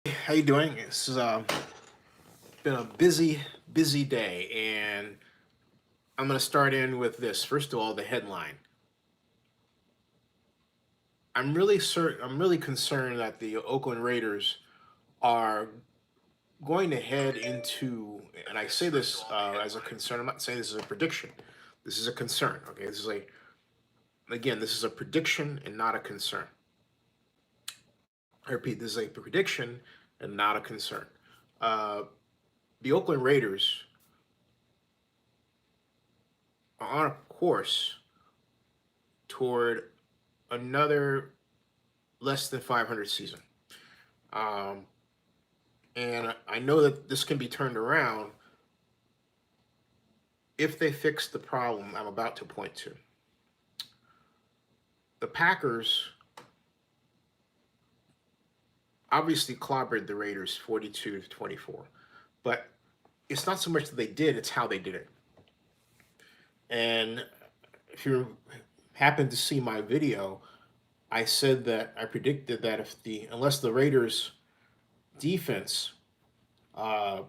How you doing? This has been a busy day, and I'm going to start in with this. First of all, the headline. I'm really concerned that the Oakland Raiders are going to head into, and I say this as a concern. I'm not saying this is a prediction. This is a concern. Okay, this is a prediction and not a concern. I repeat, this is a prediction and not a concern. Uh, the Oakland Raiders are on a course toward another less than 500 season. Um, and I know that this can be turned around if they fix the problem I'm about to point to. The Packers obviously clobbered the Raiders 42-24, but it's not so much that they did, it's how they did it. And if you happen to see my video, I said that I predicted that unless the Raiders defense uh,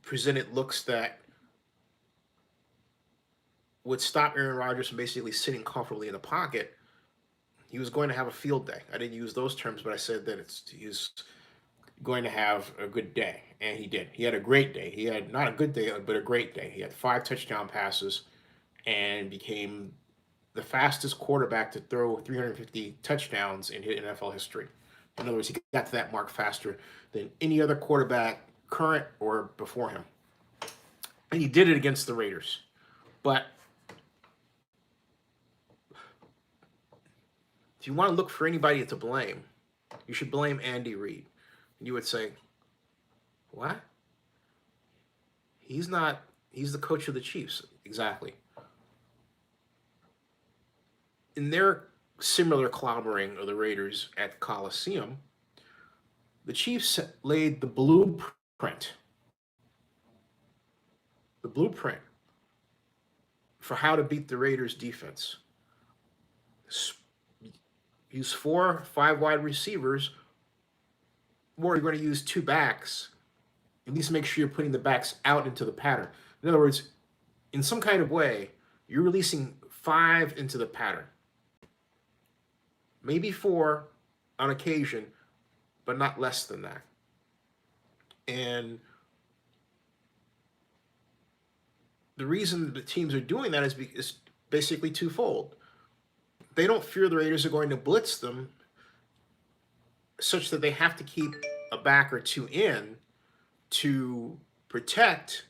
presented looks that would stop Aaron Rodgers from basically sitting comfortably in the pocket, he was going to have a field day. I didn't use those terms, but I said that he's going to have a good day, and he did. He had a great day. He had not a good day, but a great day. He had 5 touchdown passes and became the fastest quarterback to throw 350 touchdowns in NFL history. In other words, he got to that mark faster than any other quarterback, current or before him. And he did it against the Raiders. But if you want to look for anybody to blame, you should blame Andy Reid. And you would say, what? He's not, he's the coach of the Chiefs. Exactly. In their similar clobbering of the Raiders at Coliseum, the Chiefs laid the blueprint for how to beat the Raiders defense. Use 4-5 wide receivers, or you're going to use 2 backs. At least make sure you're putting the backs out into the pattern. In other words, in some kind of way, you're releasing 5 into the pattern. Maybe 4 on occasion, but not less than that. And the reason the teams are doing that is basically twofold. They don't fear the Raiders are going to blitz them such that they have to keep a back or 2 in to protect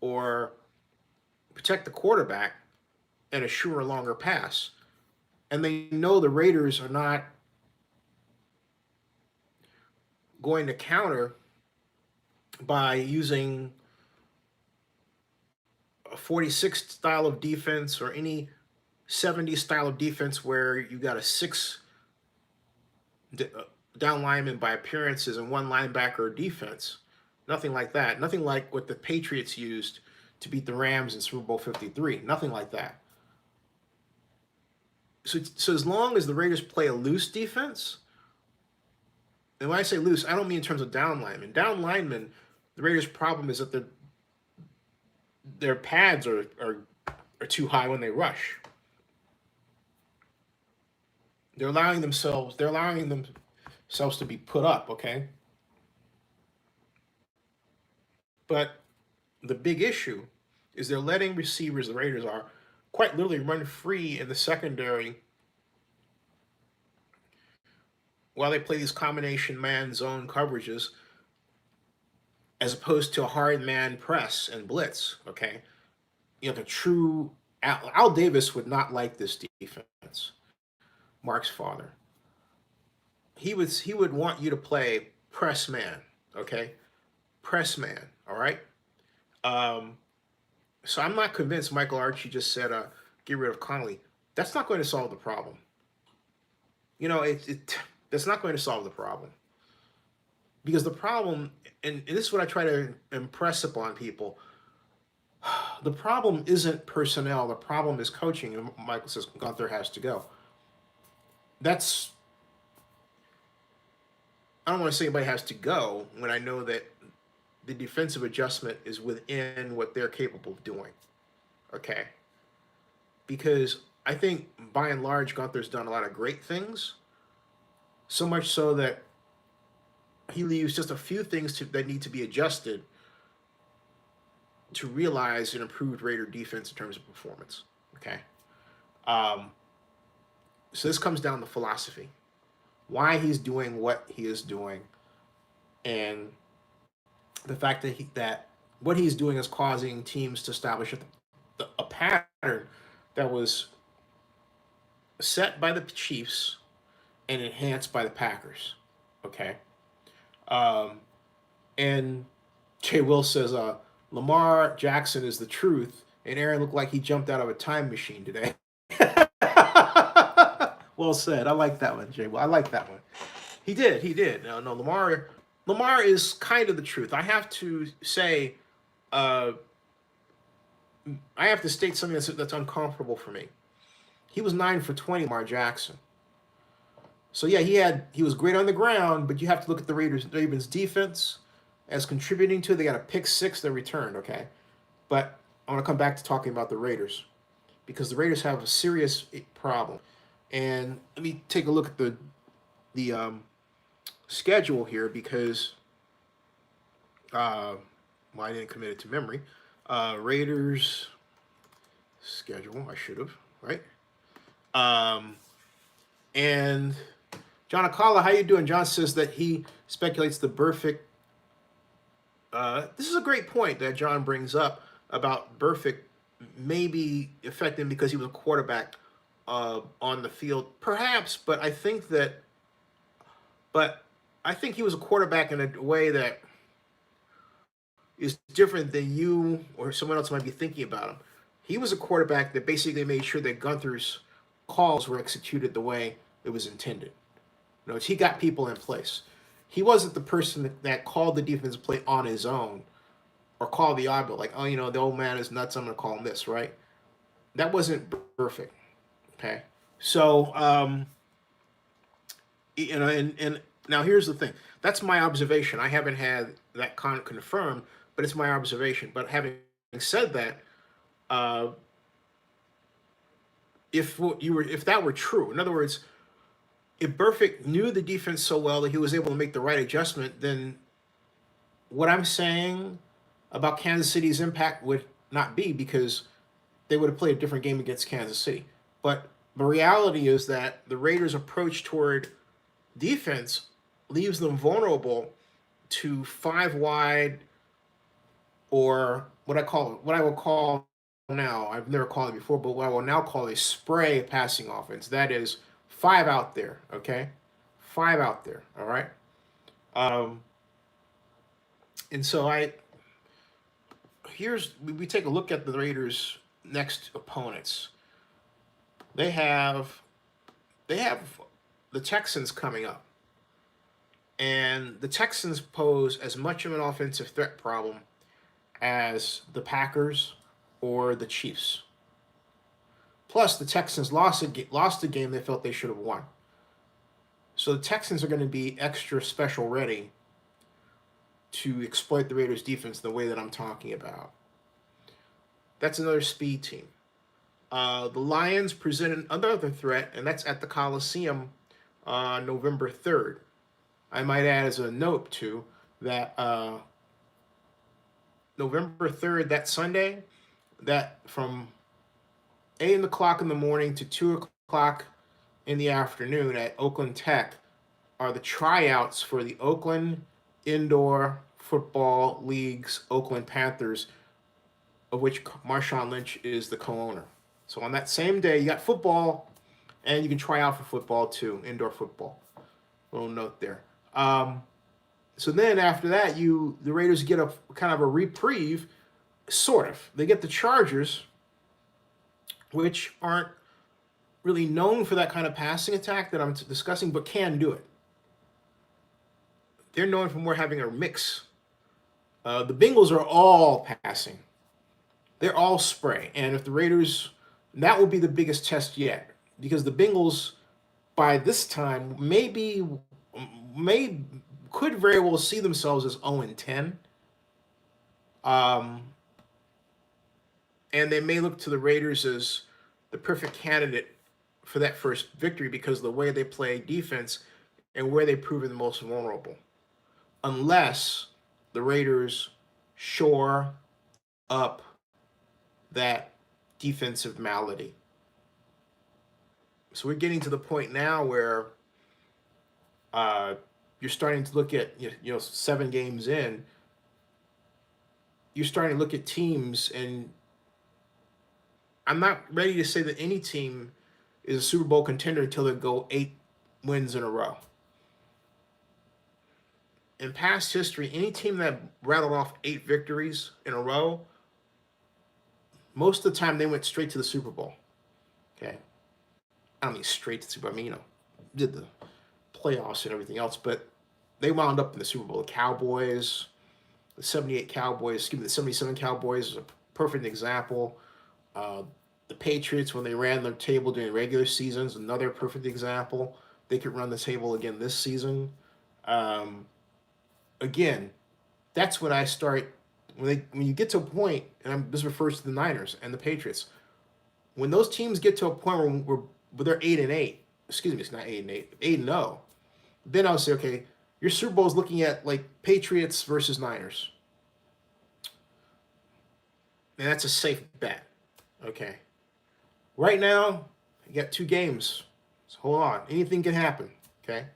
the quarterback and assure a longer pass. And they know the Raiders are not going to counter by using a 46 style of defense or any 70 style of defense where you got a 6 down lineman by appearances and 1 linebacker defense. Nothing like that. Nothing like what the Patriots used to beat the Rams in Super Bowl 53. Nothing like that. So as long as the Raiders play a loose defense, and when I say loose, I don't mean in terms of down linemen. Down linemen, the Raiders' problem is that their pads are too high when they rush. They're allowing themselves to be put up, okay? But the big issue is they're letting receivers, the Raiders are, quite literally run free in the secondary while they play these combination man zone coverages as opposed to a hard man press and blitz, okay? You know, the true Al Davis would not like this defense. Mark's father. He would want you to play press man, okay? Press man, all right? So I'm not convinced Michael Archie just said, get rid of Connolly. That's not going to solve the problem. You know, that's not going to solve the problem. Because the problem, and this is what I try to impress upon people, the problem isn't personnel. The problem is coaching. And Michael says Gunther has to go. That's I don't want to say anybody has to go when I know that the defensive adjustment is within what they're capable of doing. Okay. Because I think by and large, Gunther's done a lot of great things. So much so that he leaves just a few things that need to be adjusted to realize an improved Raider defense in terms of performance. Okay. Um, so this comes down to philosophy, why he's doing what he is doing, and the fact that what he's doing is causing teams to establish a pattern that was set by the Chiefs and enhanced by the Packers. Okay. Um, and Jay Will says, Lamar Jackson is the truth, and Aaron looked like he jumped out of a time machine today. Well said. I like that one, Jay. Well, I like that one. He did. He did. No, Lamar is kind of the truth. I have to say, I have to state something that's uncomfortable for me. He was 9 for 20, Lamar Jackson. So yeah, he was great on the ground, but you have to look at the Ravens defense as contributing to. They got a pick 6 that returned. Okay, but I want to come back to talking about the Raiders because the Raiders have a serious problem. And let me take a look at the schedule here because well, I didn't commit it to memory. Raiders schedule. I should have, right? And John Akala, how you doing? John says that he speculates the Burfict. This is a great point that John brings up about Burfict maybe affecting because he was a quarterback on the field, perhaps. But I think he was a quarterback in a way that is different than you or someone else might be thinking about him. He was a quarterback that basically made sure that Gunther's calls were executed the way it was intended. In other words, he got people in place. He wasn't the person that called the defensive play on his own or called the audible, like, oh, the old man is nuts, I'm going to call him this, right? That wasn't perfect, okay? So, and now here's the thing. That's my observation. I haven't had that confirmed, but it's my observation. But having said that, if that were true, in other words, if Burfict knew the defense so well that he was able to make the right adjustment, then what I'm saying about Kansas City's impact would not be, because they would have played a different game against Kansas City. But the reality is that the Raiders' approach toward defense leaves them vulnerable to 5 wide, or what I will call now, I've never called it before, but what I will now call a spray passing offense. That is 5 out there, okay? 5 out there, all right? And so we take a look at the Raiders' next opponents. They have the Texans coming up. And the Texans pose as much of an offensive threat problem as the Packers or the Chiefs. Plus, the Texans lost a game they felt they should have won. So the Texans are going to be extra special ready to exploit the Raiders' defense the way that I'm talking about. That's another speed team. The Lions present another threat, and that's at the Coliseum on November 3rd. I might add as a note, too, that November 3rd, that Sunday, that from 8 o'clock in the morning to 2 o'clock in the afternoon at Oakland Tech are the tryouts for the Oakland Indoor Football League's Oakland Panthers, of which Marshawn Lynch is the co-owner. So on that same day, you got football, and you can try out for football too, indoor football. Little note there. So then after that, the Raiders get a kind of a reprieve, sort of. They get the Chargers, which aren't really known for that kind of passing attack that I'm discussing, but can do it. They're known for more having a mix. The Bengals are all passing. They're all spray. And if the Raiders, that will be the biggest test yet, because the Bengals, by this time, may could very well see themselves as 0-10. Um, and they may look to the Raiders as the perfect candidate for that first victory because of the way they play defense and where they've proven the most vulnerable. Unless the Raiders shore up that defensive malady. So we're getting to the point now where you're starting to look at, 7 games in, you're starting to look at teams, and I'm not ready to say that any team is a Super Bowl contender until they go 8 wins in a row. In past history, any team that rattled off 8 victories in a row, most of the time they went straight to the Super Bowl. Okay. I don't mean straight to the Super Bowl. I mean, did the playoffs and everything else, but they wound up in the Super Bowl. The Cowboys, the 78 Cowboys, the 77 Cowboys is a perfect example. The Patriots, when they ran their table during regular seasons, another perfect example. They could run the table again this season. Again, that's when I start, when you get to a point, and this refers to the Niners and the Patriots, when those teams get to a point where they're 8-8, excuse me, it's not 8-8, 8-0, then I'll say, okay, your Super Bowl is looking at like Patriots versus Niners. And that's a safe bet. Okay. Right now, you got 2 games. So hold on. Anything can happen. Okay.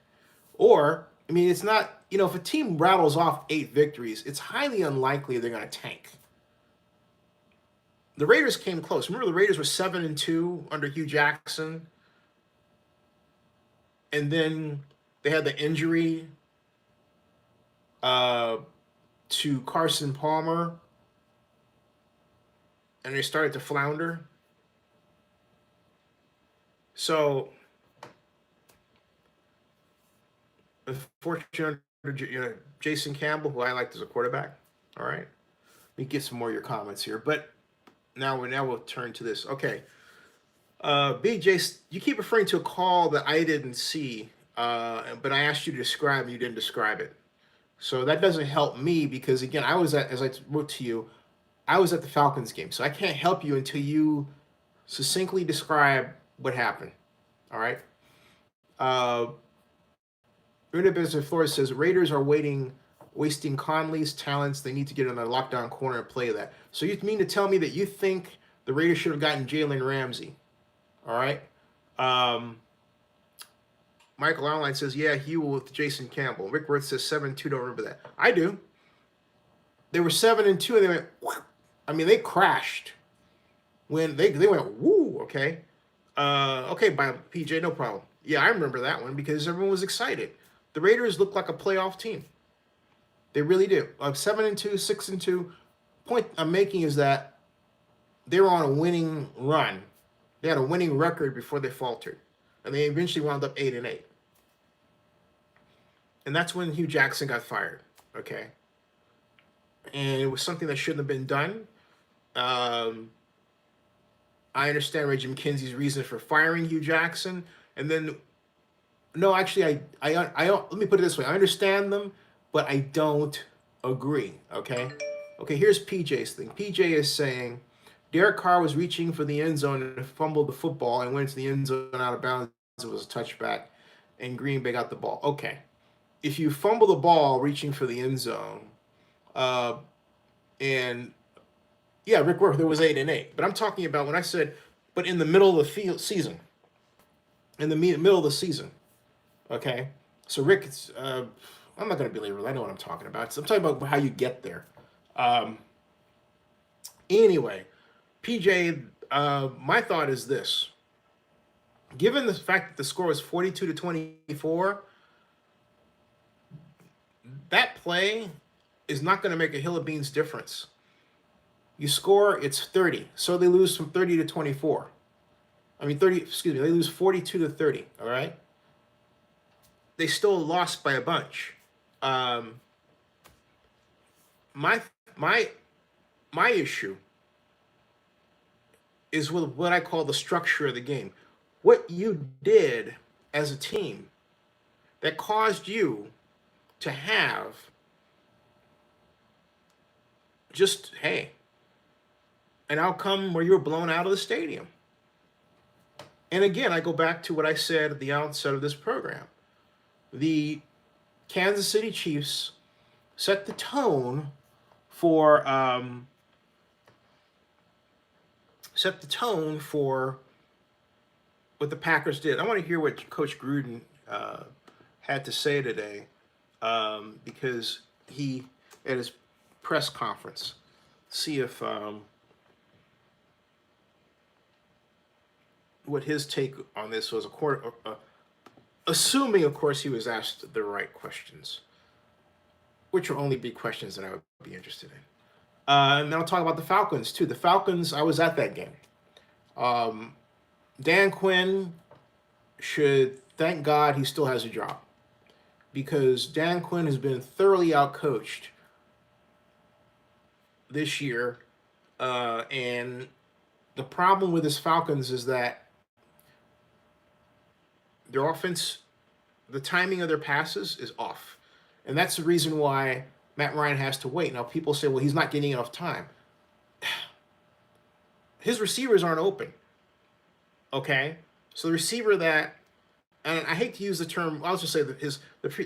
Or, I mean, it's not, if a team rattles off 8 victories, it's highly unlikely they're going to tank. The Raiders came close. Remember, the Raiders were 7-2 under Hugh Jackson. And then they had the injury to Carson Palmer. And they started to flounder. So, unfortunately, Jason Campbell, who I liked as a quarterback. All right. Let me get some more of your comments here. But now we'll turn to this. Okay. BJ, you keep referring to a call that I didn't see, but I asked you to describe and you didn't describe it. So that doesn't help me because, again, as I wrote to you, I was at the Falcons game. So I can't help you until you succinctly describe what happened. All right. Business Flores says Raiders are wasting Conley's talents. They need to get in a lockdown corner and play that. So you mean to tell me that you think the Raiders should have gotten Jalen Ramsey? All right. Michael Online says, yeah, he will with Jason Campbell. Rick Worth says 7-2. Don't remember that. I do. They were 7-2 and they went, whoop. I mean, they crashed when they went, woo, okay. Okay, by PJ, no problem. Yeah, I remember that one because everyone was excited. The Raiders look like a playoff team. They really do. 7-2, 6-2. Point I'm making is that they were on a winning run. They had a winning record before they faltered. And they eventually wound up 8-8. And that's when Hugh Jackson got fired. Okay. And it was something that shouldn't have been done. I understand Reggie McKenzie's reason for firing Hugh Jackson. And then, no, actually, I let me put it this way. I understand them, but I don't agree. Okay. Okay, here's PJ's thing. PJ is saying Derek Carr was reaching for the end zone and fumbled the football and went to the end zone out of bounds. It was a touchback, and Green Bay got the ball. Okay. If you fumble the ball reaching for the end zone, and yeah, Rick Worth, there was 8-8. But I'm talking about when I said, but in the middle of the season. In the middle of the season. Okay? So Rick, I'm not going to belabor it. I know what I'm talking about. So I'm talking about how you get there. Anyway, PJ, my thought is this. Given the fact that the score was 42-24, that play is not going to make a hill of beans difference. You score, it's 30. So they lose from 30-24. I mean, they lose 42-30, all right? They still lost by a bunch. My issue is with what I call the structure of the game. What you did as a team that caused you to have just, hey, an outcome where you're blown out of the stadium. And again, I go back to what I said at the outset of this program. The Kansas City Chiefs set the tone for what the Packers did. I want to hear what Coach Gruden had to say today, because he, at his press conference, see if what his take on this was, assuming, of course, he was asked the right questions, which will only be questions that I would be interested in. And then I'll talk about the Falcons, too. The Falcons, I was at that game. Dan Quinn should thank God he still has a job, because Dan Quinn has been thoroughly outcoached this year. And the problem with his Falcons is that their offense, the timing of their passes is off. And that's the reason why Matt Ryan has to wait. Now, people say, well, he's not getting enough time. His receivers aren't open. Okay? So the receiver that, and I hate to use the term, I'll just say that the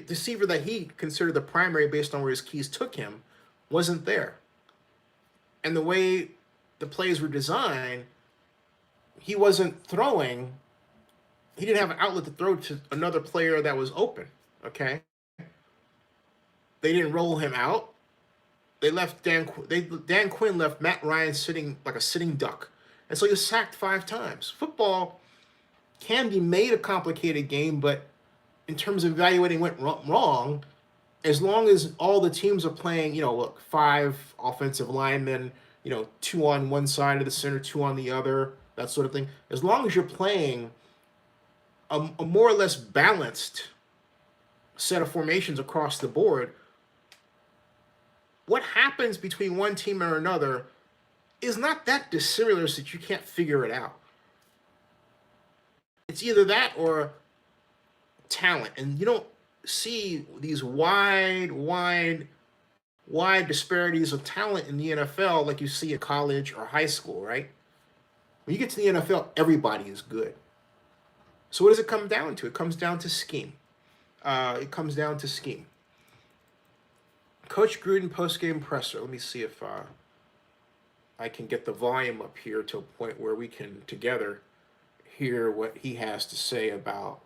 receiver that he considered the primary based on where his keys took him wasn't there. And the way the plays were designed, he wasn't throwing. He didn't have an outlet to throw to another player that was open. Okay? They didn't roll him out. They left Dan Quinn left Matt Ryan sitting like a sitting duck. And so he was sacked 5 times. Football can be made a complicated game, but in terms of evaluating what went wrong, as long as all the teams are playing, 5 offensive linemen, 2 on one side of the center, 2 on the other, that sort of thing. As long as you're playing a more or less balanced set of formations across the board, what happens between one team and another is not that dissimilar that you can't figure it out. It's either that or talent. And you don't see these wide disparities of talent in the NFL like you see in college or high school, right? When you get to the NFL, everybody is good. So what does it come down to? It comes down to scheme. Coach Gruden post-game presser. Let me see if I can get the volume up here to a point where we can together hear what he has to say about,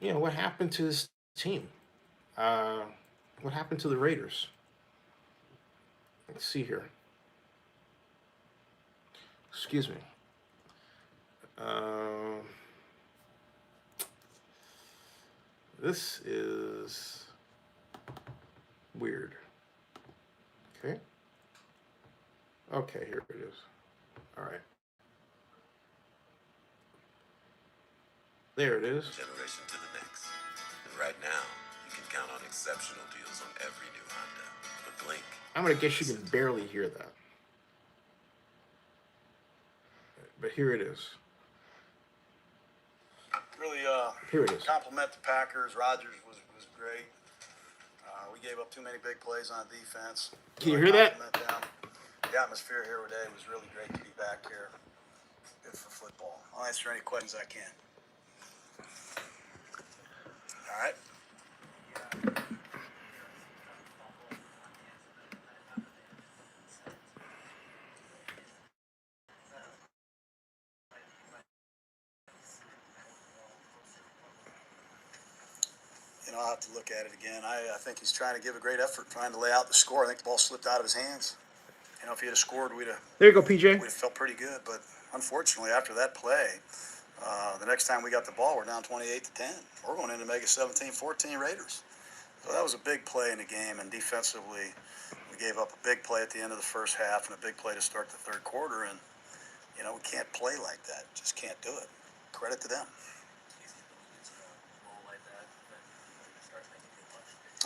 what happened to his team. What happened to the Raiders. Let's see here. Excuse me. This is weird. Okay, here it is. All right. There it is. Generation to the next. And right now, you can count on exceptional deals on every new Honda. But blink. I'm going to guess you can barely hear that. But here it is. Really, here it is. Compliment the Packers. Rodgers was great. We gave up too many big plays on defense. Can you hear that? Them. The atmosphere here today was really great to be back here. Good for football. I'll answer any questions I can. All right. I'll have to look at it again. I think he's trying to give a great effort, trying to lay out the score. I think the ball slipped out of his hands. If he had scored, we'd have. There you go, PJ. We'd have felt pretty good. But unfortunately, after that play, the next time we got the ball, we're down 28-10. We're going in to make it 17-14 Raiders. So that was a big play in the game. And defensively, we gave up a big play at the end of the first half and a big play to start the third quarter. And, we can't play like that. Just can't do it. Credit to them.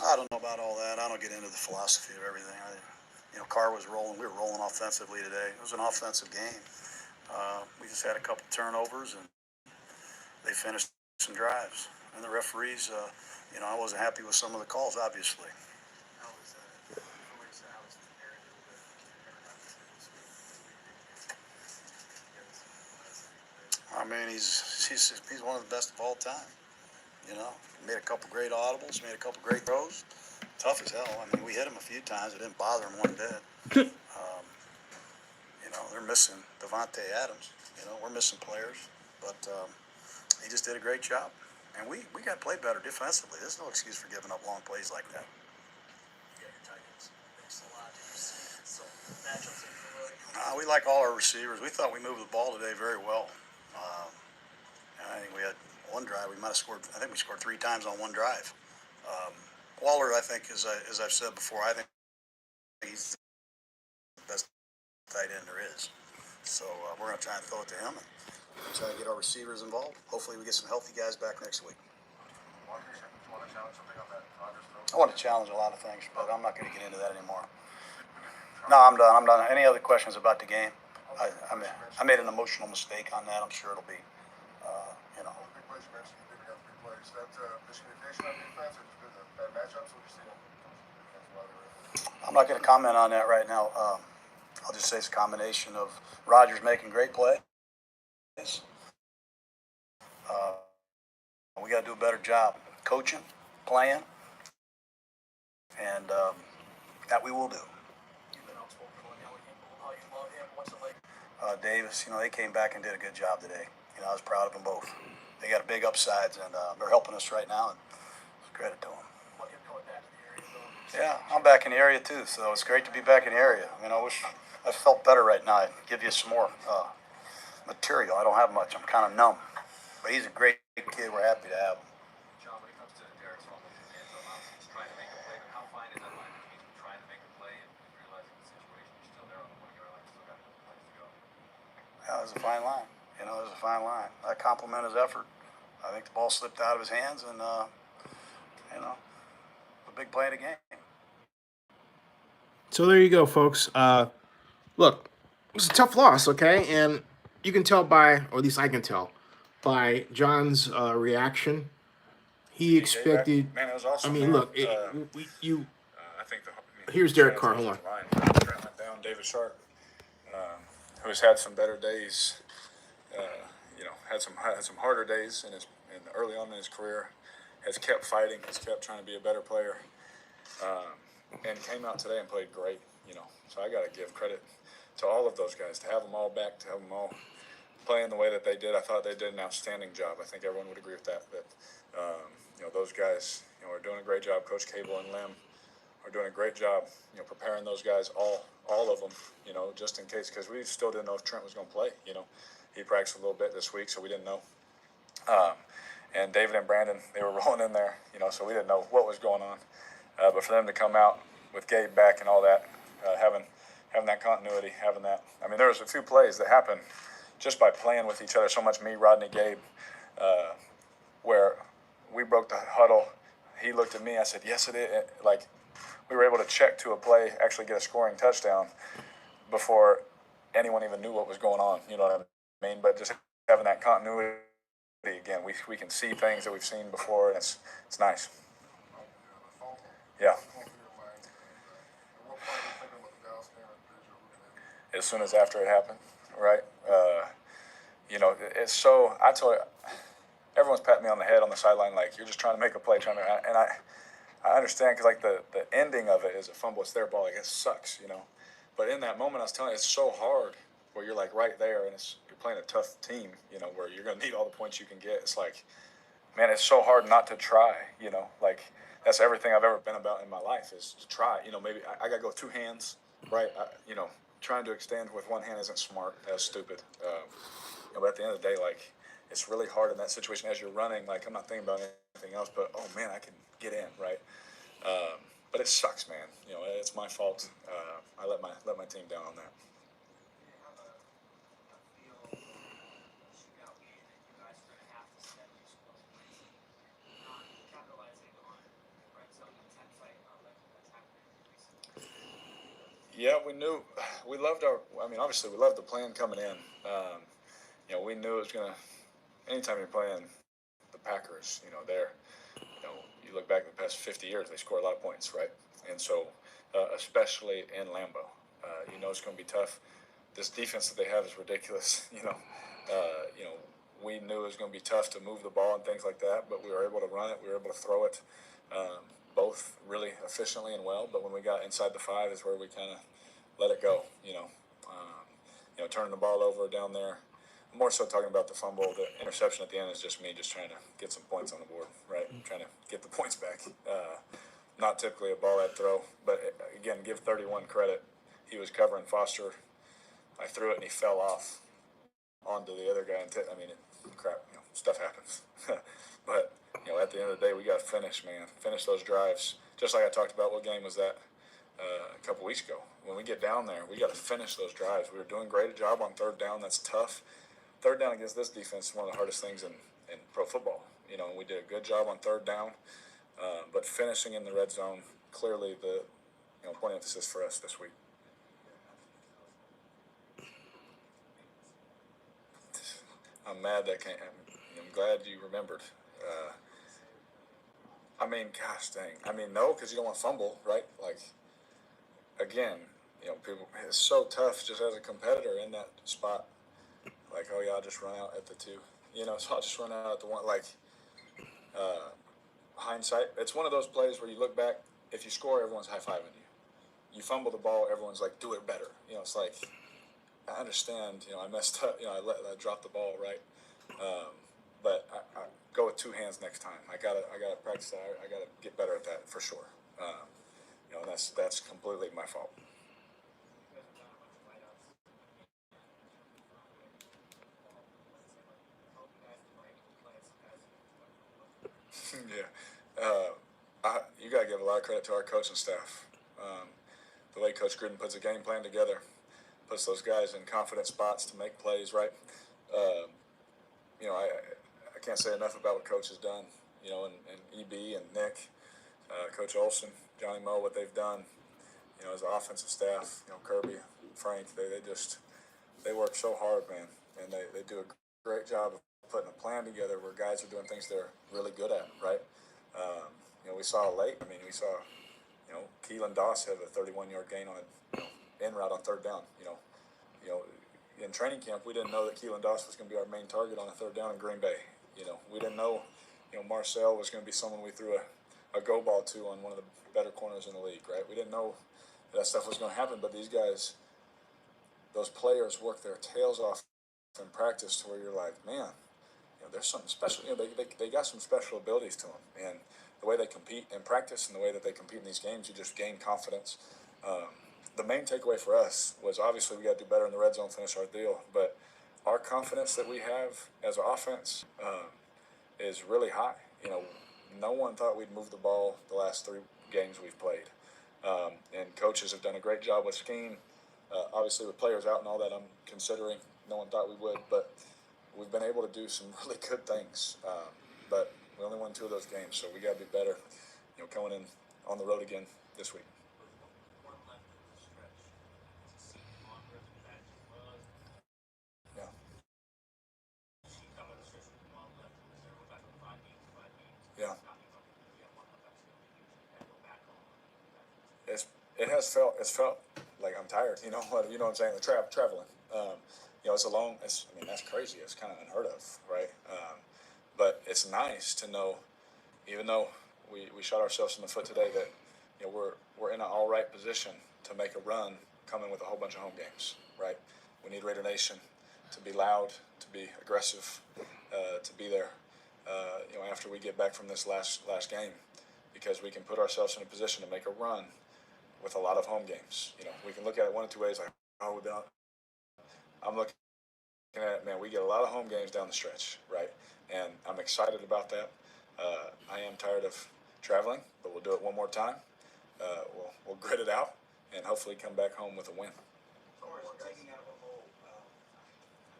I don't know about all that. I don't get into the philosophy of everything. Carr was rolling. We were rolling offensively today. It was an offensive game. We just had a couple turnovers, and they finished some drives. And the referees, I wasn't happy with some of the calls, obviously. I mean, he's one of the best of all time. Made a couple great audibles, made a couple great throws. Tough as hell. I mean, we hit him a few times. It didn't bother him one bit. Um, they're missing Devontae Adams. We're missing players, but he just did a great job. And we got to play better defensively. There's no excuse for giving up long plays like that. We like all our receivers. We thought we moved the ball today very well. I think we had one drive. We might have scored. I think we scored 3 times on one drive. Waller, I think, as I've said before, I think he's the best tight end there is. So we're going to try and throw it to him and try to get our receivers involved. Hopefully, we get some healthy guys back next week. I want to challenge a lot of things, but I'm not going to get into that anymore. No, I'm done. Any other questions about the game? I made an emotional mistake on that. I'm sure it'll be, I'm not going to comment on that right now. I'll just say it's a combination of Rodgers making great plays. We got to do a better job coaching, playing, and that we will do. Davis, they came back and did a good job today. I was proud of them both. They got a big upsides, and they're helping us right now, and credit to them. Yeah, I'm back in the area too, so it's great to be back in the area. I wish I felt better right now. I'd give you some more material. I don't have much. I'm kind of numb, but he's a great kid. We're happy to have him. John, when it comes to Derek's fumble in the end zone, obviously he's trying to make a play, but how fine is that line between trying to make a play and realizing the situation you're still there on the 1-yard line, still got a place to go? Yeah, there's a fine line. There's a fine line. I compliment his effort. I think the ball slipped out of his hands, and a big play in the game. So there you go, folks. Look, it was a tough loss, okay? And you can tell by, or at least I can tell, by John's reaction. He expected. Man, it was awesome. I mean, man. look, I think here's Derek Carr. Hold on. Trent went down. David Sharp, who's had some better days. Had some harder days in early on in his career. Has kept fighting. Has kept trying to be a better player. And came out today and played great. So I got to give credit to all of those guys, to have them all back, to have them all playing the way that they did. I thought they did an outstanding job. I think everyone would agree with that. That those guys, are doing a great job. Coach Cable and Lim are doing a great job, preparing those guys, all of them, just in case, because we still didn't know if Trent was going to play. He practiced a little bit this week, so we didn't know. And David and Brandon, they were rolling in there, so we didn't know what was going on. But for them to come out with Gabe back and all that, having that continuity, having that. I mean, there was a few plays that happened just by playing with each other so much, me, Rodney, Gabe, where we broke the huddle. He looked at me. I said, yes, it is. Like, we were able to check to a play, actually get a scoring touchdown before anyone even knew what was going on. You know what I mean? But just having that continuity, again, we can see things that we've seen before, and it's nice. Yeah. As soon as after it happened, right? It's so. I told you, everyone's patting me on the head on the sideline like you're just trying to make a play, and I understand because like the ending of it is a fumble. It's their ball. Like it sucks, But in that moment, I was telling you, it's so hard where you're like right there, and you're playing a tough team, where you're gonna need all the points you can get. It's like, man, it's so hard not to try, Like that's everything I've ever been about in my life is to try. Maybe I gotta go with 2 hands, right? Trying to extend with 1 hand isn't smart. That's stupid. But at the end of the day, like, it's really hard in that situation as you're running. Like, I'm not thinking about anything else, but, oh, man, I can get in, right? But it sucks, man. It's my fault. I let my team down on that. Yeah, we knew. We loved obviously, we loved the plan coming in. We knew it was going to, anytime you're playing Packers, you look back in the past 50 years, they score a lot of points, right? And so, especially in Lambeau, it's going to be tough. This defense that they have is ridiculous. We knew it was going to be tough to move the ball and things like that, but we were able to run it. We were able to throw it, both really efficiently and well. But when we got inside the 5 is where we kind of let it go. Turning the ball over down there. I'm more so talking about the fumble. The interception at the end is just me just trying to get some points on the board, right? Trying to get the points back. Not typically a ball I'd throw, but again, give 31 credit. He was covering Foster. I threw it and he fell off onto the other guy. And crap, stuff happens. But, at the end of the day, we got to finish, man. Finish those drives. Just like I talked about, what game was that a couple weeks ago? When we get down there, we got to finish those drives. We were doing a great job on third down. That's tough. Third down against this defense is one of the hardest things in pro football. We did a good job on third down, but finishing in the red zone, clearly the point of emphasis for us this week. I'm mad that I'm glad you remembered. Gosh dang. No, because you don't want to fumble, right? Like, again, people, it's so tough just as a competitor in that spot. Like, oh yeah, I'll just run out at the 2. So I'll just run out at the 1. Like, hindsight, it's one of those plays where you look back, if you score, everyone's high-fiving you. You fumble the ball, everyone's like, do it better. It's like, I understand, I messed up, I dropped the ball, right? But I go with 2 hands next time. I gotta practice that. I gotta get better at that for sure. And that's completely my fault. Yeah. You got to give a lot of credit to our coaching staff. The way Coach Gruden puts a game plan together, puts those guys in confident spots to make plays, right? I can't say enough about what Coach has done, and EB and Nick, Coach Olson, Johnny Moe, what they've done, as an offensive staff, Kirby, Frank, they work so hard, man, and they do a great job of putting a plan together where guys are doing things they're really good at, right? We saw late. We saw, Keelan Doss have a 31-yard gain on an in route on third down. In training camp, we didn't know that Keelan Doss was going to be our main target on a third down in Green Bay. We didn't know, Marcel was going to be someone we threw a go ball to on one of the better corners in the league, right? We didn't know that stuff was going to happen, but these guys, those players work their tails off in practice to where you're like, man, there's something special. They got some special abilities to them, and the way they compete in practice and the way that they compete in these games, you just gain confidence. The main takeaway for us was obviously we got to do better in the red zone, finish our deal, but our confidence that we have as an offense is really high. No one thought we'd move the ball the last 3 games we've played, and coaches have done a great job with scheme. Obviously, with players out and all that, I'm considering. No one thought we would, but we've been able to do some really good things. But we only won 2 of those games, so we got to be better. Coming in on the road again this week. Yeah. It's felt like I'm tired. What I'm saying? Traveling. It's a long. That's crazy. It's kind of unheard of, right? But it's nice to know, even though we shot ourselves in the foot today, that we're in an all right position to make a run, coming with a whole bunch of home games, right? We need Raider Nation to be loud, to be aggressive, to be there. After we get back from this last game, because we can put ourselves in a position to make a run with a lot of home games. We can look at it one of 2 ways. Like, we've been. I'm looking at it, man. We get a lot of home games down the stretch, right? And I'm excited about that. I am tired of traveling, but we'll do it one more time. We'll grit it out and hopefully come back home with a win. Taking out of a hole, I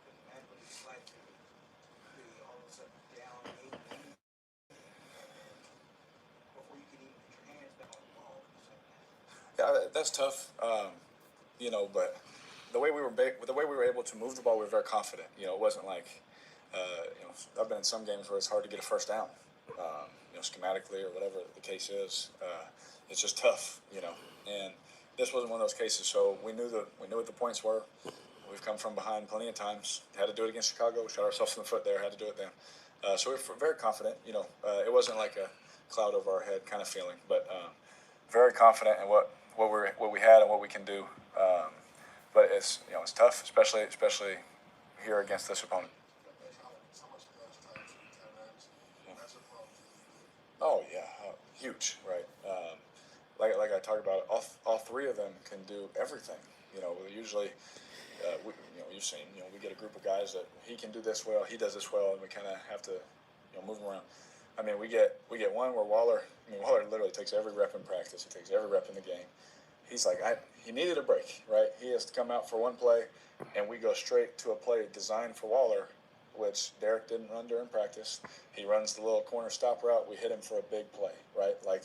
couldn't imagine what it's like to be all of a sudden down 8 before you can even put your hands back on the ball. Yeah, that's tough. But the way we were able to move the ball, we were very confident. It wasn't like I've been in some games where it's hard to get a first down, schematically or whatever the case is. It's just tough, and this wasn't one of those cases. So we knew what the points were. We've come from behind plenty of times. Had to do it against Chicago. Shot ourselves in the foot there. Had to do it then. So we're very confident. It wasn't like a cloud over our head kind of feeling, but very confident in what we had and what we can do. But it's it's tough, especially here against this opponent. Oh yeah, huge, right? Like I talked about, all three of them can do everything. Usually, you've seen, we get a group of guys that he can do this well, he does this well, and we kind of have to, move him around. I mean, we get one where Waller literally takes every rep in practice. He takes every rep in the game. He's like, he needed a break, right? He has to come out for one play, and we go straight to a play designed for Waller, which Derek didn't run during practice. He runs the little corner stop route. We hit him for a big play, right? Like,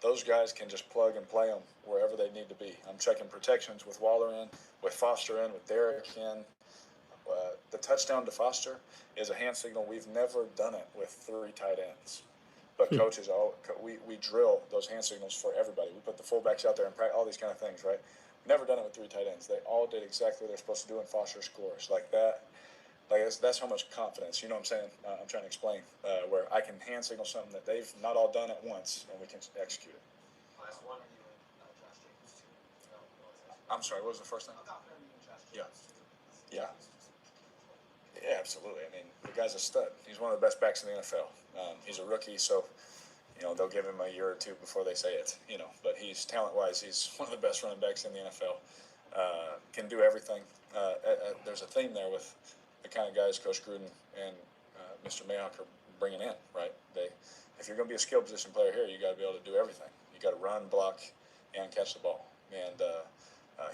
those guys can just plug and play them wherever they need to be. I'm checking protections with Waller in, with Foster in, with Derek in. The touchdown to Foster is a hand signal. We've never done it with 3 tight ends. But coaches, we drill those hand signals for everybody. We put the fullbacks out there and all these kind of things, right? Never done it with 3 tight ends. They all did exactly what they're supposed to do, and Foster scores like that. Like that's how much confidence. You know what I'm saying? I'm trying to explain where I can hand signal something that they've not all done at once, and we can execute it. Last one, you and Josh Jacobs too. I'm sorry. What was the first thing? How confident are you in Josh Yeah. Jacobs? Yeah. Yeah, absolutely. I mean, the guy's a stud. He's one of the best backs in the NFL. He's a rookie, so they'll give him a year or two before they say it. But he's talent-wise, he's one of the best running backs in the NFL. Can do everything. There's a theme there with the kind of guys Coach Gruden and Mr. Mayock are bringing in, right? If you're going to be a skill position player here, you got to be able to do everything. You got to run, block, and catch the ball. And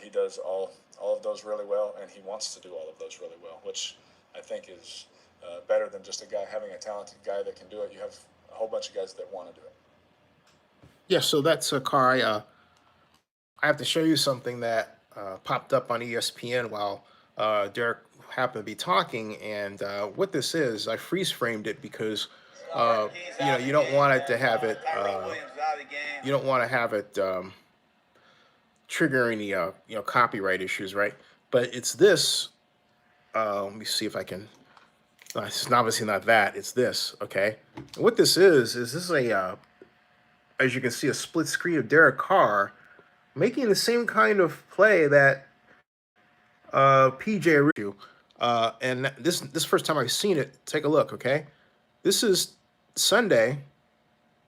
he does all of those really well, and he wants to do all of those really well, which I think is better than just having a talented guy that can do it. You have a whole bunch of guys that want to do it. Yeah, so that's a car. I have to show you something that popped up on ESPN while Derek happened to be talking, and what this is, I freeze framed it because you don't want it to have it. You don't want to have it trigger any copyright issues, right? But it's this. Let me see if I can. It's obviously not that. It's this. Okay. And what this is this a as you can see, a split screen of Derek Carr making the same kind of play that PJ do. And this first time I've seen it. Take a look, okay? This is Sunday.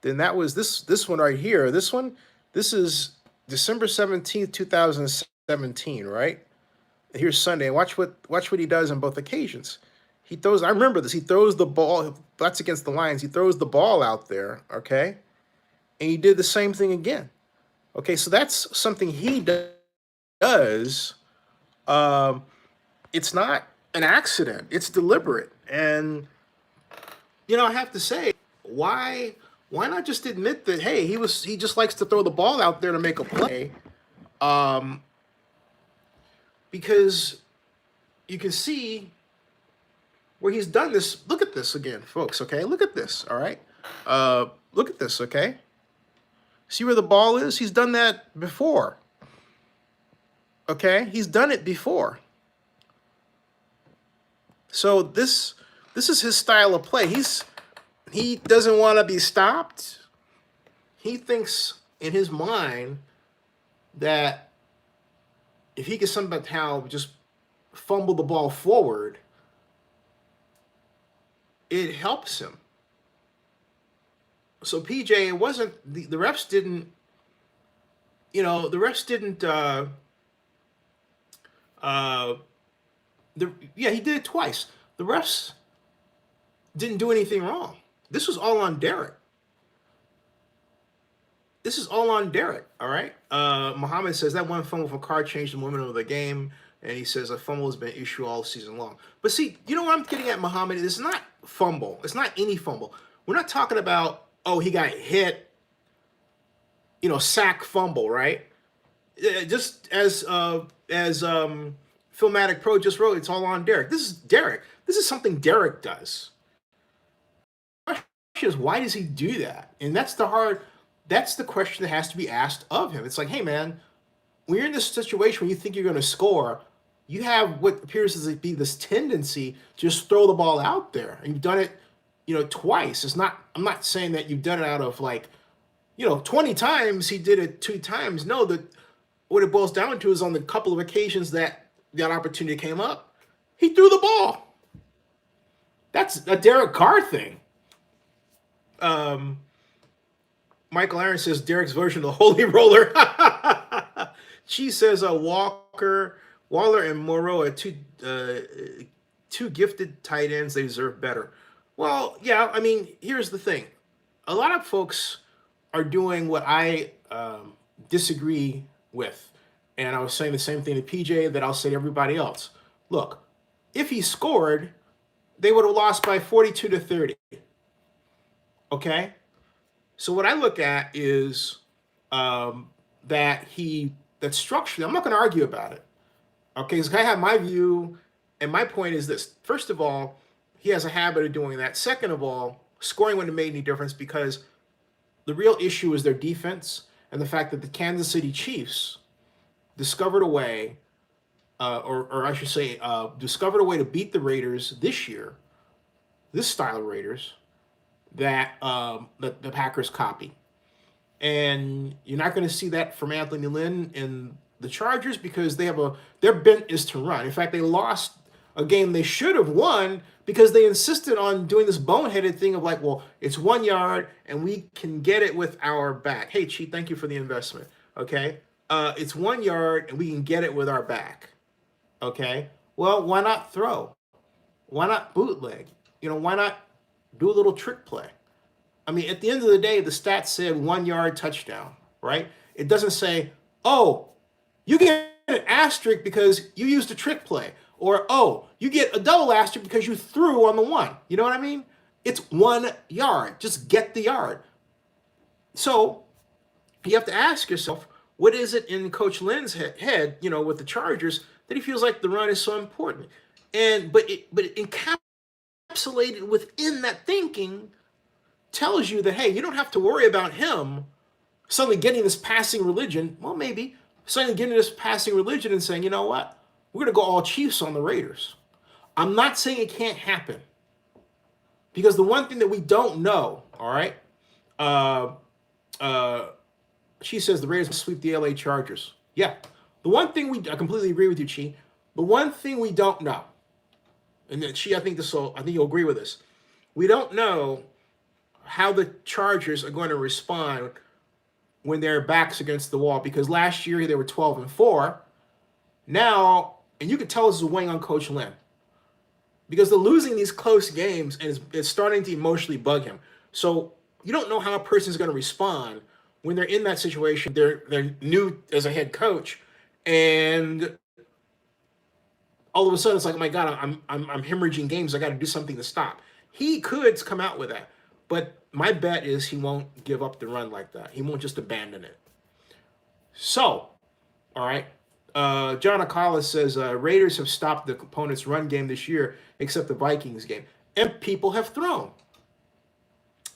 Then that was this one right here. This is December 17th, 2017, right? Here's Sunday. And watch what he does on both occasions. He throws, I remember this, he throws the ball, that's against the Lions. He throws the ball out there, okay? And he did the same thing again. Okay, so that's something he does. It's not an accident. It's deliberate. And, I have to say, why not just admit that, hey, he just likes to throw the ball out there to make a play? Because you can see where he's done this. Look at this again, folks, okay? Look at this, all right? Look at this, okay? See where the ball is? He's done that before. Okay? He's done it before. So this is his style of play. He doesn't want to be stopped. He thinks in his mind that if he can somehow just fumble the ball forward, it helps him. So PJ, it wasn't the refs didn't. The refs didn't. He did it twice. The refs didn't do anything wrong. This was all on Derek. This is all on Derek. All right. Muhammad says that one fumble for Carr changed the momentum of the game, and he says a fumble has been an issue all season long. But see, you know what I'm getting at, Muhammad? It's not fumble. It's not any fumble. We're not talking about, he got hit, sack fumble, right? Just as Filmatic Pro just wrote, it's all on Derek. This is Derek. This is something Derek does. The question is, why does he do that? And that's the question that has to be asked of him. It's like, hey man, when you're in this situation where you think you're going to score, you have what appears to be this tendency to just throw the ball out there. And you've done it, twice. I'm not saying that you've done it out of 20 times, he did it 2 times. No, what it boils down to is on the couple of occasions that opportunity came up, he threw the ball. That's a Derek Carr thing. Michael Aaron says Derek's version of the Holy Roller. She says Waller and Moreau are two gifted tight ends. They deserve better. Well, yeah, I mean, here's the thing. A lot of folks are doing what I disagree with. And I was saying the same thing to PJ that I'll say to everybody else. Look, if he scored, they would have lost by 42-30. Okay? So what I look at is that structurally, I'm not going to argue about it. Okay? Because I have my view, and my point is this. First of all, he has a habit of doing that. Second of all, scoring wouldn't have made any difference because the real issue is their defense and the fact that the Kansas City Chiefs discovered a way, or I should say, discovered a way to beat the Raiders this year, this style of Raiders, that the Packers copy. And you're not going to see that from Anthony Lynn and the Chargers because their bent is to run. In fact, they lost a game they should have won because they insisted on doing this boneheaded thing of well, it's 1 yard and we can get it with our back. Hey, Chi, thank you for the investment. Okay. It's 1 yard and we can get it with our back. Okay. Well, why not throw? Why not bootleg? Why not do a little trick play? I mean, at the end of the day, the stats said 1 yard touchdown, right? It doesn't say, oh, you get an asterisk because you used a trick play. Or, oh, you get a double asterisk because you threw on the 1. You know what I mean? It's 1 yard. Just get the yard. So you have to ask yourself, what is it in Coach Lynn's head, with the Chargers, that he feels like the run is so important? But encapsulated within that thinking tells you that, hey, you don't have to worry about him suddenly getting this passing religion. Well, maybe suddenly getting this passing religion and saying, you know what? We're going to go all Chiefs on the Raiders. I'm not saying it can't happen. Because the one thing that we don't know, all right, she says the Raiders sweep the LA Chargers. Yeah. The one thing I completely agree with you, Chi. The one thing we don't know, and then Chi, I think you'll agree with this. We don't know how the Chargers are going to respond when their backs against the wall, because last year they were 12-4. Now, and you can tell this is weighing on Coach Lynn, because they're losing these close games and it's starting to emotionally bug him. So you don't know how a person is going to respond when they're in that situation. They're new as a head coach, and all of a sudden it's like, oh my God, I'm hemorrhaging games. I got to do something to stop. He could come out with that, but my bet is he won't give up the run like that. He won't just abandon it. So, all right. John Akala says Raiders have stopped the opponent's run game this year, except the Vikings game, and people have thrown.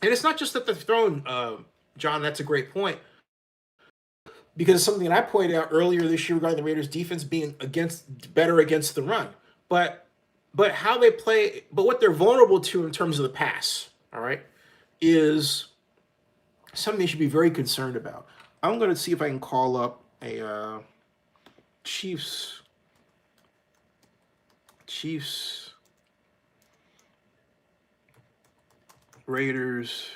And it's not just that they've thrown, John. That's a great point, because it's something that I pointed out earlier this year regarding the Raiders' defense being better against the run, but how they play, but what they're vulnerable to in terms of the pass, all right, is something they should be very concerned about. I'm going to see if I can call up a Chiefs Raiders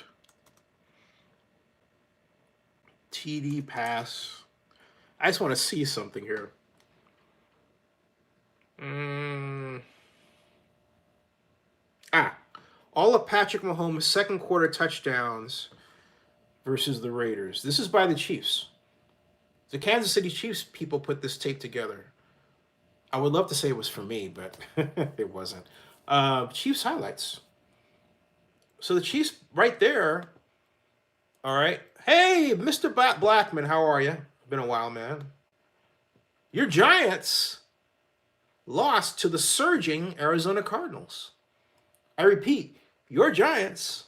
TD pass. I just want to see something here. All of Patrick Mahomes' second quarter touchdowns versus the Raiders. This is by the Chiefs. The Kansas City Chiefs people put this tape together. I would love to say it was for me, but it wasn't. Chiefs highlights. So the Chiefs right there. All right. Hey, Mr. Blackman, how are you? Been a while, man. Your Giants lost to the surging Arizona Cardinals. I repeat, your Giants.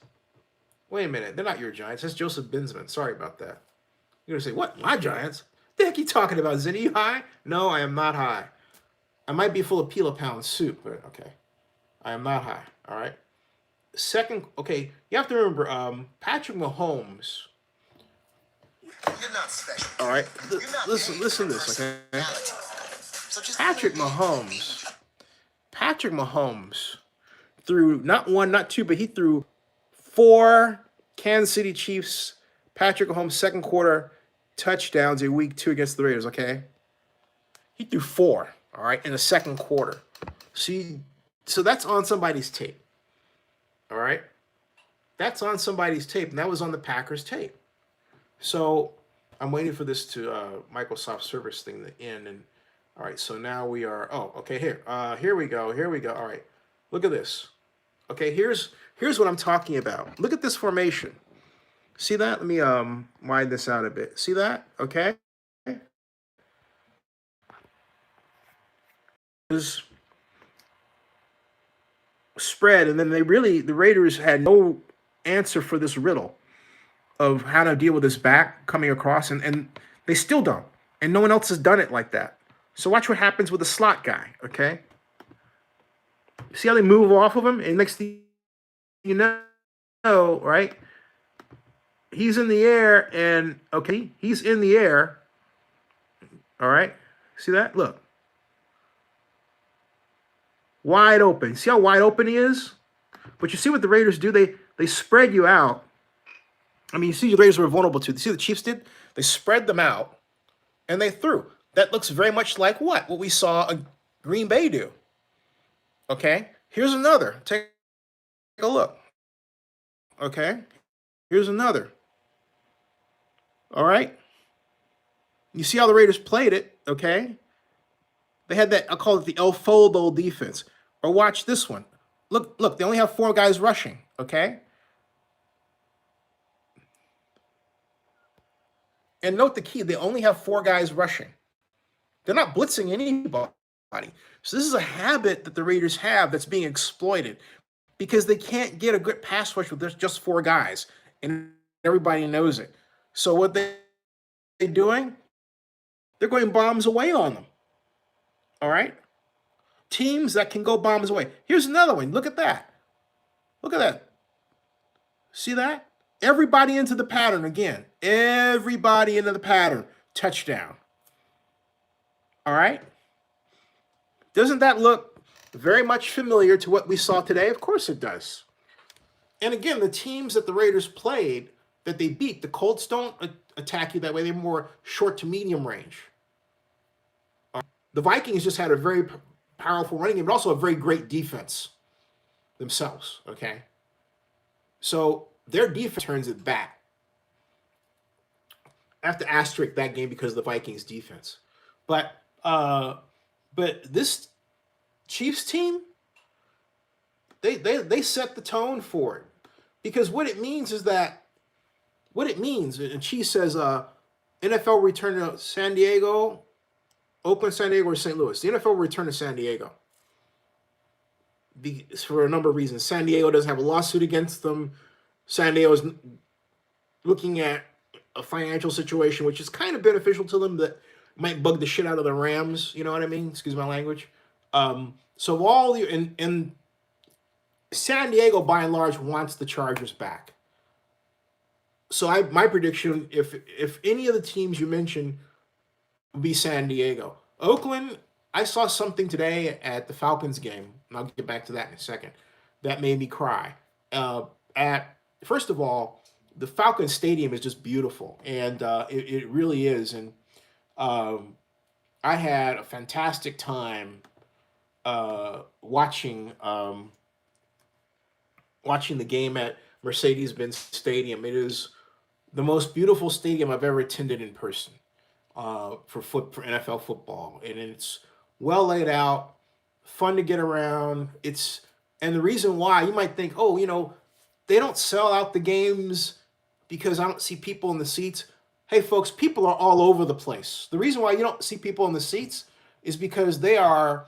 Wait a minute, they're not your Giants. That's Joseph Binsman. Sorry about that. You're gonna say, what? My Giants? The heck are you talking about? Zinni, you high? No, I am not high. I might be full of peel a pound soup, but okay. I am not high. All right. Second, okay, you have to remember, Patrick Mahomes. You're not special. All right, You're not listen made to for this, okay? personality. So just Patrick Mahomes threw not one, not two, but he threw 4 Kansas City Chiefs, Patrick Mahomes second quarter touchdowns in week 2 against the Raiders, okay? He threw 4, all right, in the second quarter. So that's on somebody's tape, all right? That's on somebody's tape, and that was on the Packers tape. So I'm waiting for this to Microsoft Service thing to end, and all right, so now we are, okay, here we go, all right, look at this. Okay, here's what I'm talking about. Look at this formation. See that? Let me widen this out a bit. See that? Okay. Is spread, and then the Raiders had no answer for this riddle of how to deal with this back coming across, and they still don't. And no one else has done it like that. So watch what happens with the slot guy, okay? See how they move off of him? And next thing you know, right? He's in the air, and okay, he's in the air. All right, see that? Look, wide open. See how wide open he is? But you see what the Raiders do? They spread you out. I mean, you see the Raiders were vulnerable to. You see what the Chiefs did? They spread them out, and they threw. That looks very much like what we saw Green Bay do. Okay, here's another. Take a look. Okay, here's another. All right. You see how the Raiders played it, okay? They had that, I'll call it the El Foldo defense. Or watch this one. Look, they only have 4 guys rushing, okay? And note the key, they only have 4 guys rushing. They're not blitzing anybody. So this is a habit that the Raiders have that's being exploited because they can't get a good pass rush with just 4 guys, and everybody knows it. So what they're doing? They're going bombs away on them. All right? Teams that can go bombs away. Here's another one. Look at that. Look at that. See that? Everybody into the pattern again. Everybody into the pattern. Touchdown. All right? Doesn't that look very much familiar to what we saw today? Of course it does. And again, the teams that the Raiders played, that they beat, the Colts don't attack you that way. They're more short to medium range. The Vikings just had a very powerful running game, but also a very great defense themselves, okay? So their defense turns it back. I have to asterisk that game because of the Vikings defense. But this Chiefs team, they set the tone for it. Because what it means, and Chiefs says NFL return to San Diego, Oakland, San Diego, or St. Louis. The NFL will return to San Diego. For a number of reasons. San Diego doesn't have a lawsuit against them. San Diego is looking at a financial situation which is kind of beneficial to them that might bug the shit out of the Rams. You know what I mean? Excuse my language. So all the in San Diego, by and large, wants the Chargers back. So my prediction, if any of the teams you mentioned, would be San Diego. Oakland, I saw something today at the Falcons game, and I'll get back to that in a second, that made me cry. First of all, the Falcons Stadium is just beautiful, and it really is. And I had a fantastic time watching the game at Mercedes-Benz Stadium. It is the most beautiful stadium I've ever attended in person for NFL football, and it's well laid out, fun to get around. And the reason why you might think, they don't sell out the games because I don't see people in the seats. Hey, folks, people are all over the place. The reason why you don't see people in the seats is because they are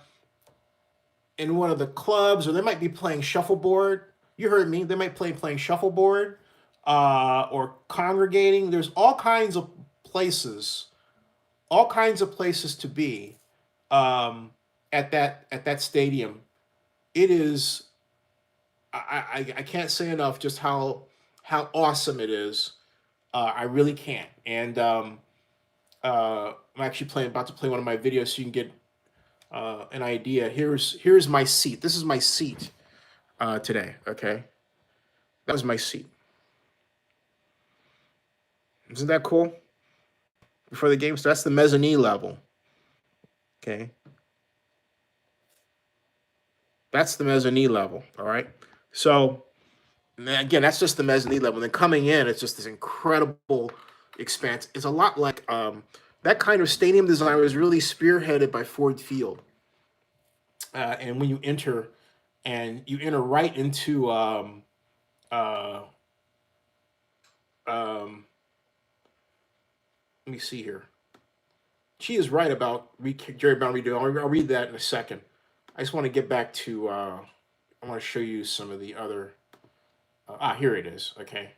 in one of the clubs, or they might be playing shuffleboard. You heard me. They might playing shuffleboard, or congregating. There's all kinds of places to be, at that stadium. It is. I can't say enough just how awesome it is. I really can't. And I'm actually about to play one of my videos so you can get an idea. Here's my seat. This is my seat today. Okay, that was my seat. Isn't that cool? Before the game, so that's the mezzanine level. Okay, that's the mezzanine level. All right. So again, that's just the mezzanine level. Then coming in, it's just this incredible expanse. It's a lot like that kind of stadium design was really spearheaded by Ford Field. And when you enter, right into let me see here. She is right about Jerry Brown redo. I'll read that in a second. I just want to get back to. I want to show you some of the other. Here it is. Okay,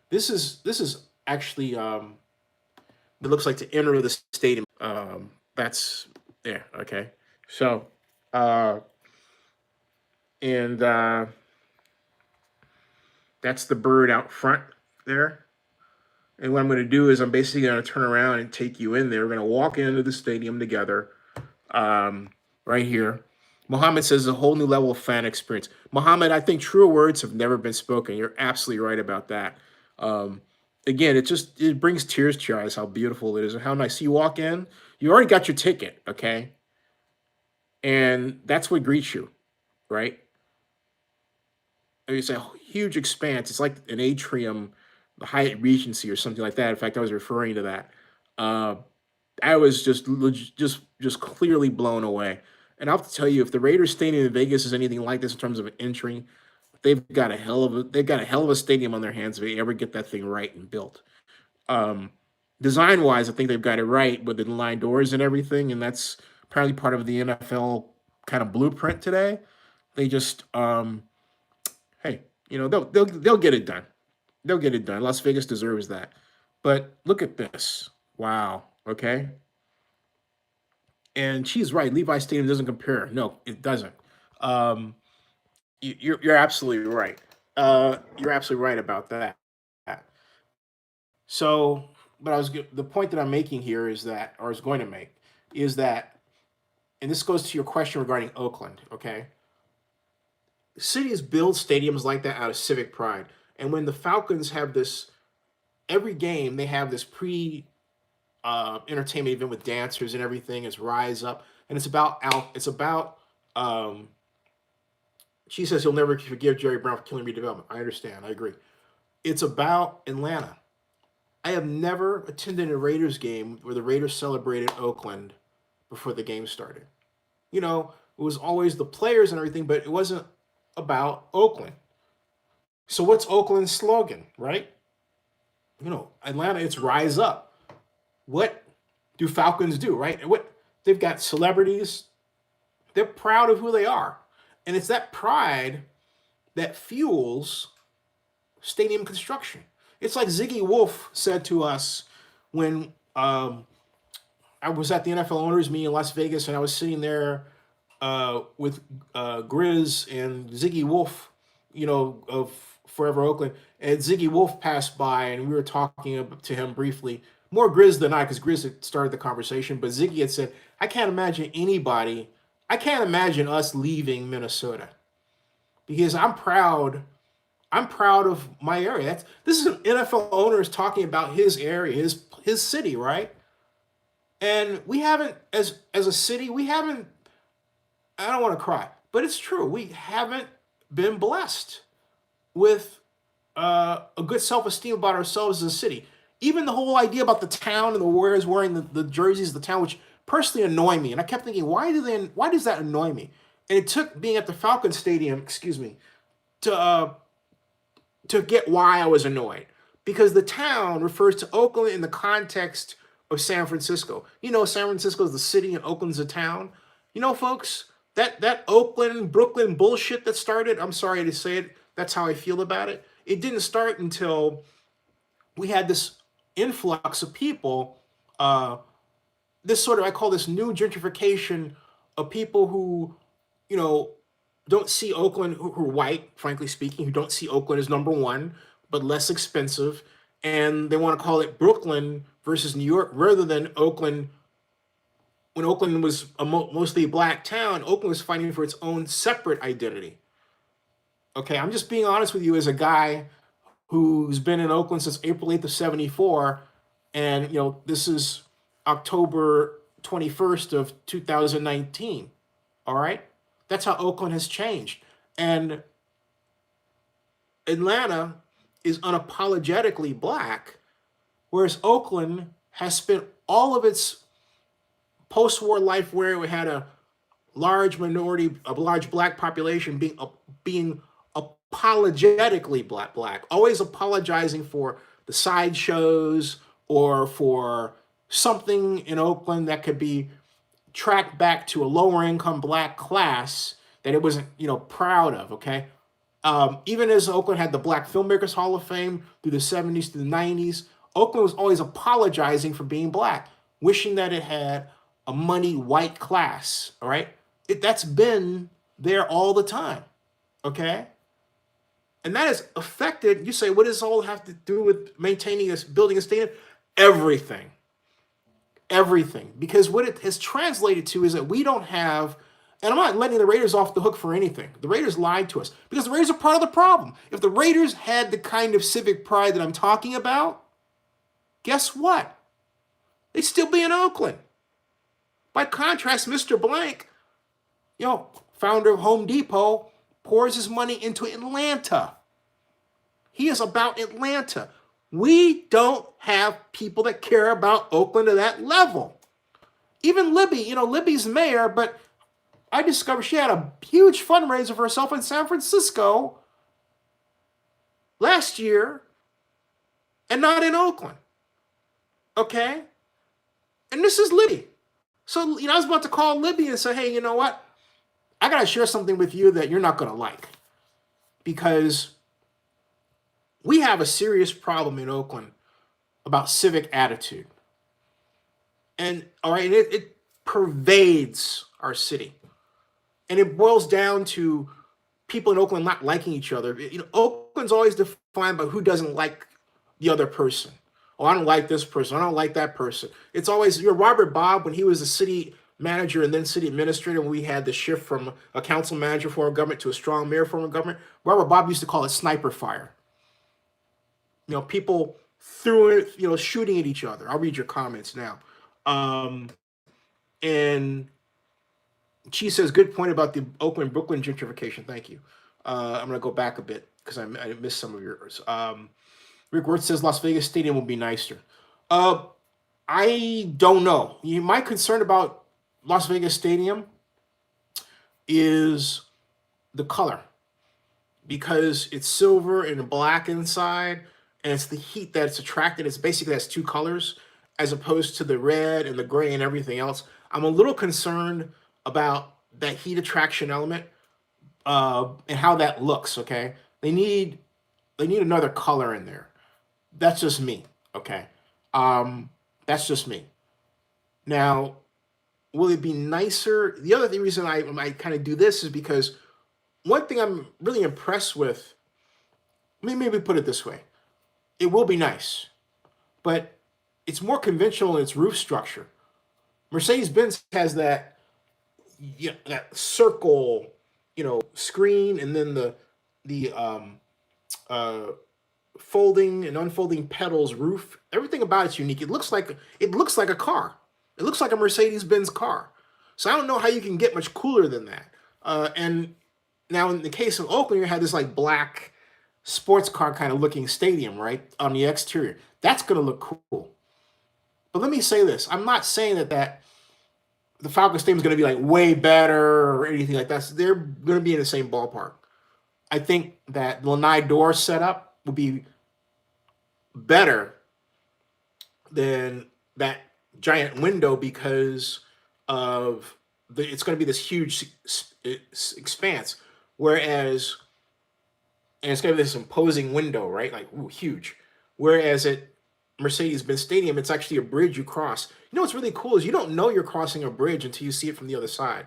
this is actually. It looks like to enter the stadium. That's there. Okay, so, and that's the bird out front there. And what I'm going to do is I'm basically going to turn around and take you in there. We're going to walk into the stadium together, right here. Mohammed says a whole new level of fan experience. Mohammed, I think truer words have never been spoken. You're absolutely right about that. Again, it brings tears to your eyes how beautiful it is and how nice. You walk in, you already got your ticket, okay? And that's what greets you, right? It's a huge expanse. It's like an atrium, the Hyatt Regency or something like that. In fact, I was referring to that. I was just clearly blown away. And I'll have to tell you, if the Raiders Stadium in Vegas is anything like this in terms of entry, they've got a hell of a stadium on their hands if they ever get that thing right and built. Design wise, I think they've got it right with the line doors and everything, and that's apparently part of the NFL kind of blueprint today. They just hey, they'll get it done. They'll get it done. Las Vegas deserves that. But look at this. Wow. Okay. And she's right. Levi Stadium doesn't compare. No, it doesn't. You're absolutely right. You're absolutely right about that. So, but the point that I'm making here is that, or is going to make, is that, and this goes to your question regarding Oakland. Okay. Cities build stadiums like that out of civic pride. And when the Falcons have this, every game they have this entertainment event with dancers and everything. It's Rise Up, and it's about. She says he'll never forgive Jerry Brown for killing redevelopment. I understand. I agree. It's about Atlanta. I have never attended a Raiders game where the Raiders celebrated Oakland before the game started. It was always the players and everything, but it wasn't about Oakland. So what's Oakland's slogan, right? Atlanta, it's Rise Up. What do Falcons do, right? They've got celebrities. They're proud of who they are. And it's that pride that fuels stadium construction. It's like Ziggy Wolf said to us when I was at the NFL owners meeting in Las Vegas, and I was sitting there with Grizz and Ziggy Wolf, of Forever Oakland, and Ziggy Wolf passed by, and we were talking to him briefly. More Grizz than I, because Grizz had started the conversation, but Ziggy had said, I can't imagine us leaving Minnesota, because I'm proud of my area. This is an NFL owner talking about his area, his city, right? And we haven't, as a city, I don't want to cry, but it's true. We haven't been blessed with a good self-esteem about ourselves as a city. Even the whole idea about the town and the Warriors wearing the jerseys of the town, which personally annoy me. And I kept thinking, why does that annoy me? And it took being at the Falcons Stadium, to get why I was annoyed. Because the town refers to Oakland in the context of San Francisco. San Francisco is the city and Oakland's the town. Folks, that Oakland, Brooklyn bullshit that started, I'm sorry to say it, that's how I feel about it. It didn't start until we had this influx of people, this sort of, I call this new gentrification of people who, you know, don't see Oakland, who are white, frankly speaking, who don't see Oakland as number one, but less expensive. And they want to call it Brooklyn versus New York rather than Oakland. When Oakland was mostly a black town, Oakland was fighting for its own separate identity. Okay, I'm just being honest with you as a guy who's been in Oakland since April 8th of 74. And, this is October 21st of 2019. All right? That's how Oakland has changed. And Atlanta is unapologetically black, whereas Oakland has spent all of its post-war life where it had a large minority, a large black population being apologetically black, always apologizing for the sideshows or for something in Oakland that could be tracked back to a lower income black class that it wasn't, proud of. Okay, even as Oakland had the Black Filmmakers Hall of Fame through the 70s to the 90s, Oakland was always apologizing for being black, wishing that it had a money white class. All right, that's been there all the time. Okay, and that has affected. You say, what does all have to do with maintaining this building a stadium? Everything. Everything. Because what it has translated to is that we don't have, and I'm not letting the Raiders off the hook for anything. The Raiders lied to us because the Raiders are part of the problem. If the Raiders had the kind of civic pride that I'm talking about, guess what? They'd still be in Oakland. By contrast, Mr. Blank, founder of Home Depot, pours his money into Atlanta. He is about Atlanta. We don't have people that care about Oakland to that level. Even Libby, Libby's mayor, but I discovered she had a huge fundraiser for herself in San Francisco last year and not in Oakland. Okay? And this is Libby. So, I was about to call Libby and say, hey, you know what? I got to share something with you that you're not going to like. Because we have a serious problem in Oakland about civic attitude. And, all right, it pervades our city. And it boils down to people in Oakland not liking each other. Oakland's always defined by who doesn't like the other person. Oh, I don't like this person. I don't like that person. It's always, Robert Bob, when he was a city manager and then city administrator, when we had the shift from a council manager form of government to a strong mayor form of government, Robert Bob used to call it sniper fire. People threw it, shooting at each other. I'll read your comments now. And she says, good point about the Oakland, Brooklyn gentrification. Thank you. I'm going to go back a bit because I missed some of yours. Rick Wirtz says Las Vegas Stadium will be nicer. I don't know. My concern about Las Vegas Stadium is the color, because it's silver and black inside, and it's the heat that it's attracted. It's basically has two colors as opposed to the red and the gray and everything else. I'm a little concerned about that heat attraction element and how that looks. Okay, they need another color in there. That's just me. Okay, that's just me. Now, will it be nicer? The other reason I kind of do this is because one thing I'm really impressed with. Maybe put it this way: it will be nice, but it's more conventional in its roof structure. Mercedes-Benz has that circle, screen, and then the folding and unfolding pedals roof. Everything about it's unique. It looks like a car. It looks like a Mercedes-Benz car. So I don't know how you can get much cooler than that. And now in the case of Oakland, you had this like black sports car kind of looking stadium, right, on the exterior. That's going to look cool. But let me say this. I'm not saying that the Falcons Stadium is going to be like way better or anything like that. So they're going to be in the same ballpark. I think that the lanai door setup will be better than that giant window because of it's going to be this huge expanse, whereas and it's going to be this imposing window, right? Like, ooh, huge. Whereas at Mercedes-Benz Stadium, it's actually a bridge you cross. You know what's really cool is you don't know you're crossing a bridge until you see it from the other side.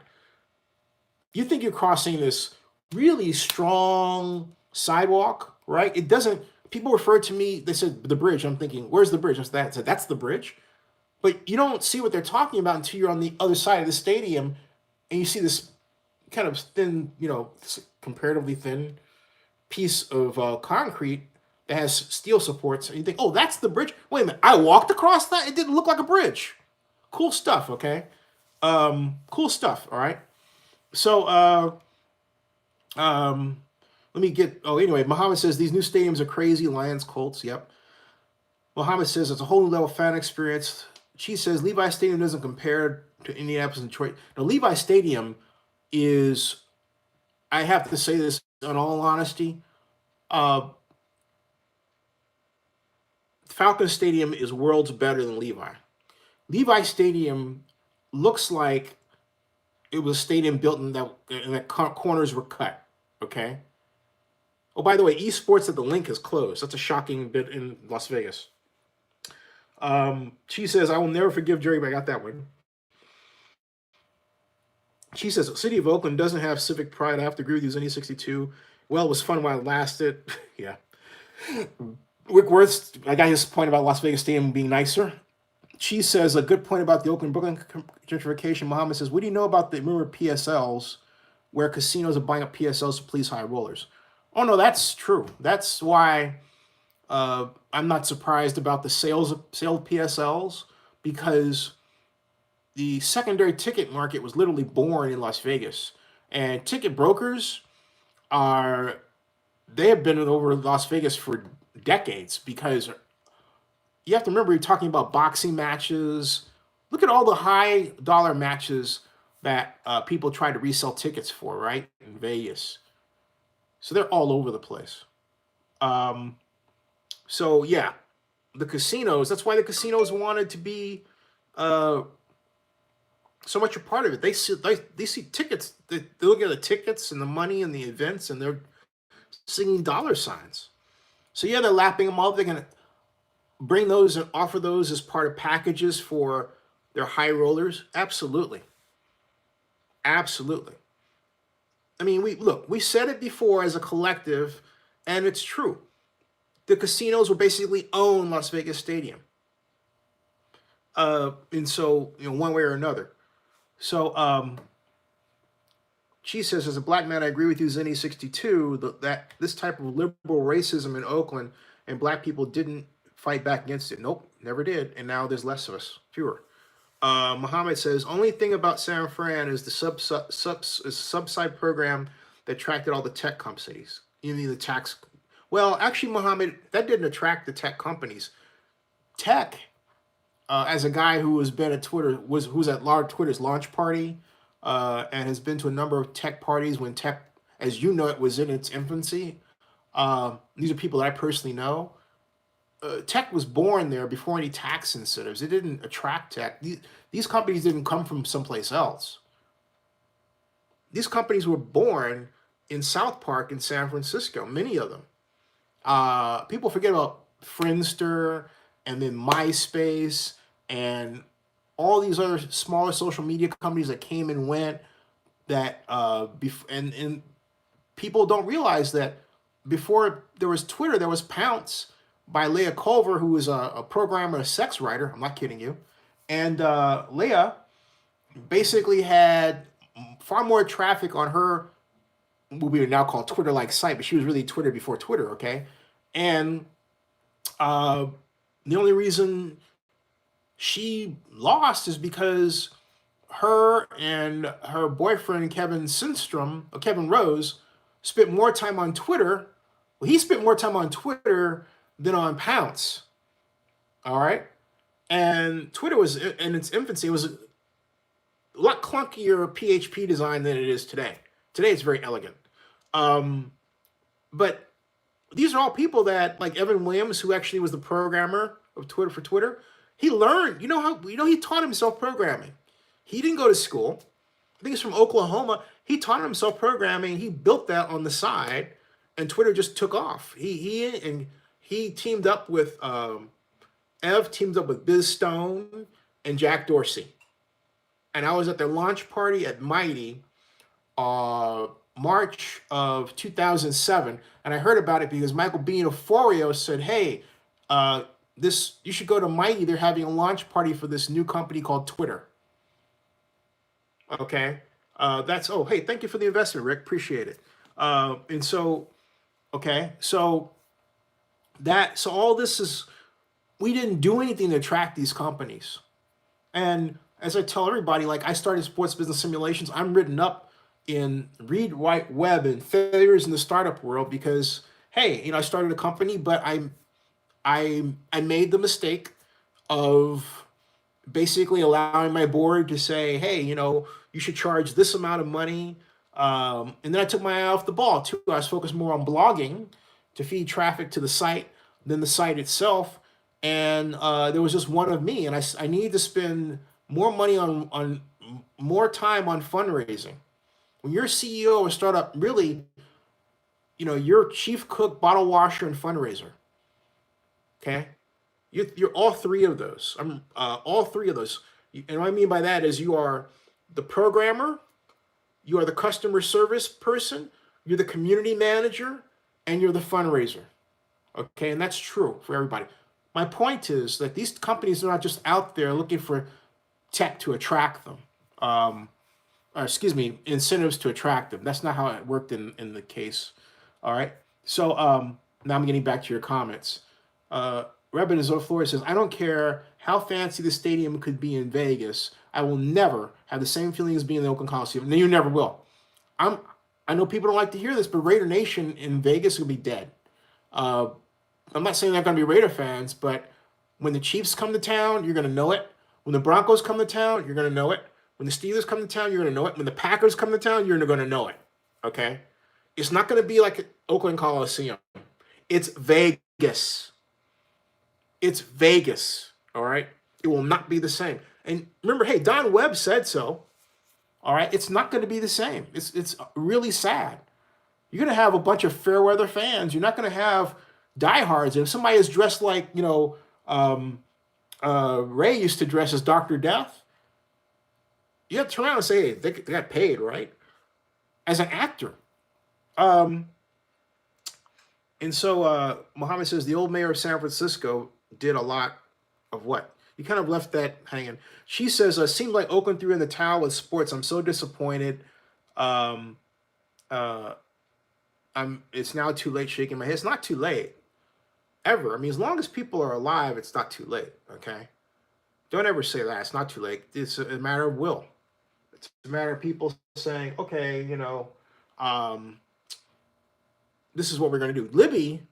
You think you're crossing this really strong sidewalk, right? It doesn't. People refer to me. They said the bridge. I'm thinking, where's the bridge? I said that's the bridge. But you don't see what they're talking about until you're on the other side of the stadium, and you see this kind of thin, comparatively thin piece of concrete that has steel supports, and you think, oh, that's the bridge. Wait a minute, I walked across that. It didn't look like a bridge. Cool stuff. Okay, cool stuff. All right. So, let me get. Oh, anyway, Muhammad says these new stadiums are crazy. Lions, Colts. Yep. Muhammad says it's a whole new level fan experience. She says Levi Stadium doesn't compare to Indianapolis and Detroit. Now, Levi Stadium is, I have to say this in all honesty, Falcons Stadium is worlds better than Levi. Levi Stadium looks like it was a stadium built in that corners were cut. Okay. Oh, by the way, esports at the link is closed. That's a shocking bit in Las Vegas. She says, I will never forgive Jerry, but I got that one. She says, City of Oakland doesn't have civic pride. I have to agree with you, Zenny 62. Well, it was fun while it lasted. Yeah. Wickworth, I got his point about Las Vegas Stadium being nicer. She says, a good point about the Oakland Brooklyn gentrification. Muhammad says, what do you know about the rumor PSLs where casinos are buying up PSLs to please high rollers? Oh, no, that's true. That's why I'm not surprised about the sale of PSLs, because the secondary ticket market was literally born in Las Vegas. And ticket brokers they have been over Las Vegas for decades, because you have to remember, you're talking about boxing matches. Look at all the high dollar matches that people try to resell tickets for, right? In Vegas. So they're all over the place. So yeah, the casinos, that's why the casinos wanted to be so much a part of it. They see tickets. They look at the tickets and the money and the events, and they're singing dollar signs. So yeah, they're lapping them up. They're going to bring those and offer those as part of packages for their high rollers. Absolutely. Absolutely. I mean, we said it before as a collective, and it's true. The casinos will basically own Las Vegas Stadium. And so, one way or another. So, she says, as a black man, I agree with you, Zenny 62, that this type of liberal racism in Oakland and black people didn't fight back against it. Nope, never did. And now there's less of us, fewer. Muhammad says, only thing about San Fran is the subside program that attracted all the tech companies. You mean the tax? Well, actually, Muhammad, that didn't attract the tech companies. Tech, as a guy who has been at Twitter, who's at Twitter's launch party, and has been to a number of tech parties when tech, as you know, it was in its infancy. These are people that I personally know. Tech was born there before any tax incentives. It didn't attract tech. These companies didn't come from someplace else. These companies were born in South Park in San Francisco, many of them. People forget about Friendster and then MySpace and all these other smaller social media companies that came and went, that and people don't realize that before there was Twitter, there was Pounce by Leah Culver, who was a programmer, a sex writer. I'm not kidding you. And Leah basically had far more traffic on her, what we would now call Twitter-like site, but she was really Twitter before Twitter, okay? And the only reason she lost is because her and her boyfriend, Kevin Rose, spent more time on Twitter. Well, he spent more time on Twitter than on Pounce. All right? And Twitter was, in its infancy, it was a lot clunkier PHP design than it is today. Today it's very elegant. But these are all people that, like Evan Williams, who actually was the programmer of Twitter for Twitter, he learned, he taught himself programming. He didn't go to school. I think he's from Oklahoma. He taught himself programming. He built that on the side, and Twitter just took off. He teamed up with Ev teamed up with Biz Stone and Jack Dorsey, and I was at their launch party at Mighty, March of 2007, and I heard about it because Michael Bean of Foreo said, "Hey, this you should go to Mighty. They're having a launch party for this new company called Twitter." Okay, hey, thank you for the investment, Rick. Appreciate it. And so, okay, so all this is we didn't do anything to attract these companies, and as I tell everybody, like I started sports business simulations. I'm written up in read, write, web, and failures in the startup world because hey, I started a company, but I made the mistake of basically allowing my board to say, hey, you should charge this amount of money. And then I took my eye off the ball too. I was focused more on blogging to feed traffic to the site than the site itself. And there was just one of me, and I needed to spend more money on more time on fundraising. When you're CEO of a startup, really, you're chief cook, bottle washer, and fundraiser. Okay, you're all three of those. I'm all three of those. And what I mean by that is you are the programmer, you are the customer service person, you're the community manager, and you're the fundraiser. Okay, and that's true for everybody. My point is that these companies are not just out there looking for tech to attract them. Incentives to attract them. That's not how it worked in the case. All right. So now I'm getting back to your comments. Rebin Flores says, I don't care how fancy the stadium could be in Vegas. I will never have the same feeling as being in the Oakland Coliseum. And you never will. I know people don't like to hear this, but Raider Nation in Vegas will be dead. I'm not saying they're going to be Raider fans, but when the Chiefs come to town, you're going to know it. When the Broncos come to town, you're going to know it. When the Steelers come to town, you're going to know it. When the Packers come to town, you're going to know it. Okay? It's not going to be like Oakland Coliseum. It's Vegas. It's Vegas. All right? It will not be the same. And remember, hey, Don Webb said so. All right? It's not going to be the same. It's really sad. You're going to have a bunch of fair weather fans. You're not going to have diehards. And if somebody is dressed like, Ray used to dress as Dr. Death, you have to turn around and say, hey, they got paid, right? As an actor. And so Mohammed says the old mayor of San Francisco did a lot of what? You kind of left that hanging. She says, seemed like Oakland threw in the towel with sports. I'm so disappointed. It's now too late, shaking my head. It's not too late. Ever. I mean, as long as people are alive, it's not too late. Okay? Don't ever say that. It's not too late. It's a matter of will. It's a matter of people saying, okay, this is what we're going to do. Libby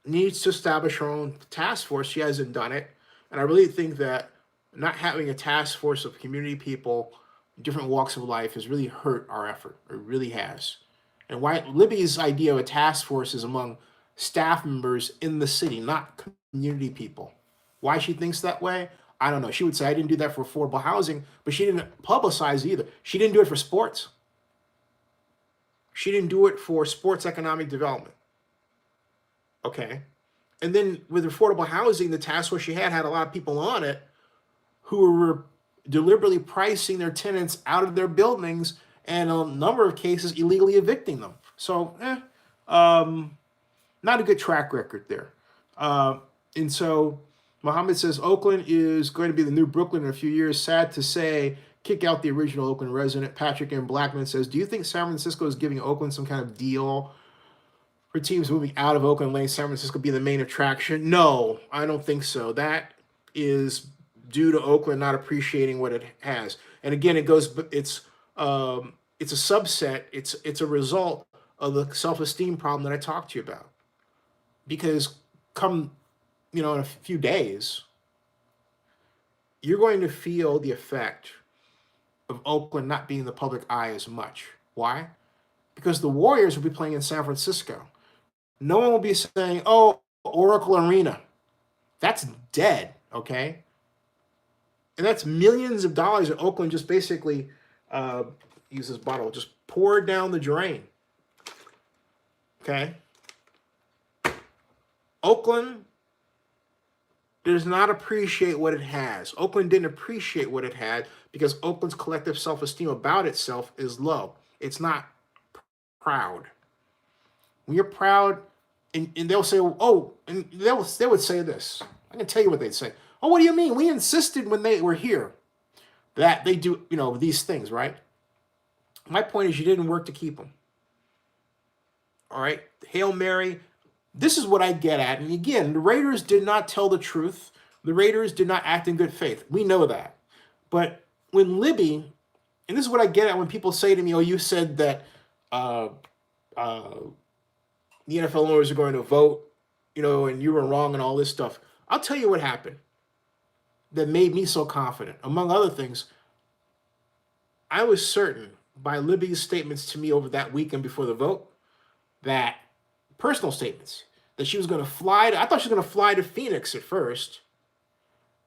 needs to establish her own task force. She hasn't done it. And I really think that not having a task force of community people, different walks of life, has really hurt our effort. It really has. And why Libby's idea of a task force is among staff members in the city, not community people. Why she thinks that way, I don't know. She would say, I didn't do that for affordable housing, but she didn't publicize either. She didn't do it for sports. She didn't do it for sports economic development. Okay. And then with affordable housing, the task force she had a lot of people on it who were deliberately pricing their tenants out of their buildings and a number of cases illegally evicting them. So, not a good track record there. And so Mohammed says Oakland is going to be the new Brooklyn in a few years. Sad to say, kick out the original Oakland resident. Patrick M. Blackman says, do you think San Francisco is giving Oakland some kind of deal for teams moving out of Oakland, letting San Francisco be the main attraction? No, I don't think so. That is due to Oakland not appreciating what it has. And again, it's a subset. It's a result of the self-esteem problem that I talked to you about. Because come, in a few days, you're going to feel the effect of Oakland not being in the public eye as much. Why? Because the Warriors will be playing in San Francisco. No one will be saying, oh, Oracle Arena. That's dead, okay? And that's millions of dollars that Oakland just basically use this bottle, just pour it down the drain. Okay? Oakland does not appreciate what it has. Oakland didn't appreciate what it had because Oakland's collective self-esteem about itself is low. It's not proud. When you're proud, and they'll say, oh, and they would say this. I can tell you what they'd say. Oh, what do you mean? We insisted when they were here that they do, these things, right? My point is you didn't work to keep them. All right? Hail Mary. This is what I get at. And again, the Raiders did not tell the truth. The Raiders did not act in good faith. We know that. But when Libby, and this is what I get at when people say to me, oh, you said that the NFL owners are going to vote, and you were wrong and all this stuff. I'll tell you what happened that made me so confident. Among other things, I was certain by Libby's statements to me over that weekend before the vote, that personal statements, that she was going to fly. I thought she was going to fly to Phoenix at first.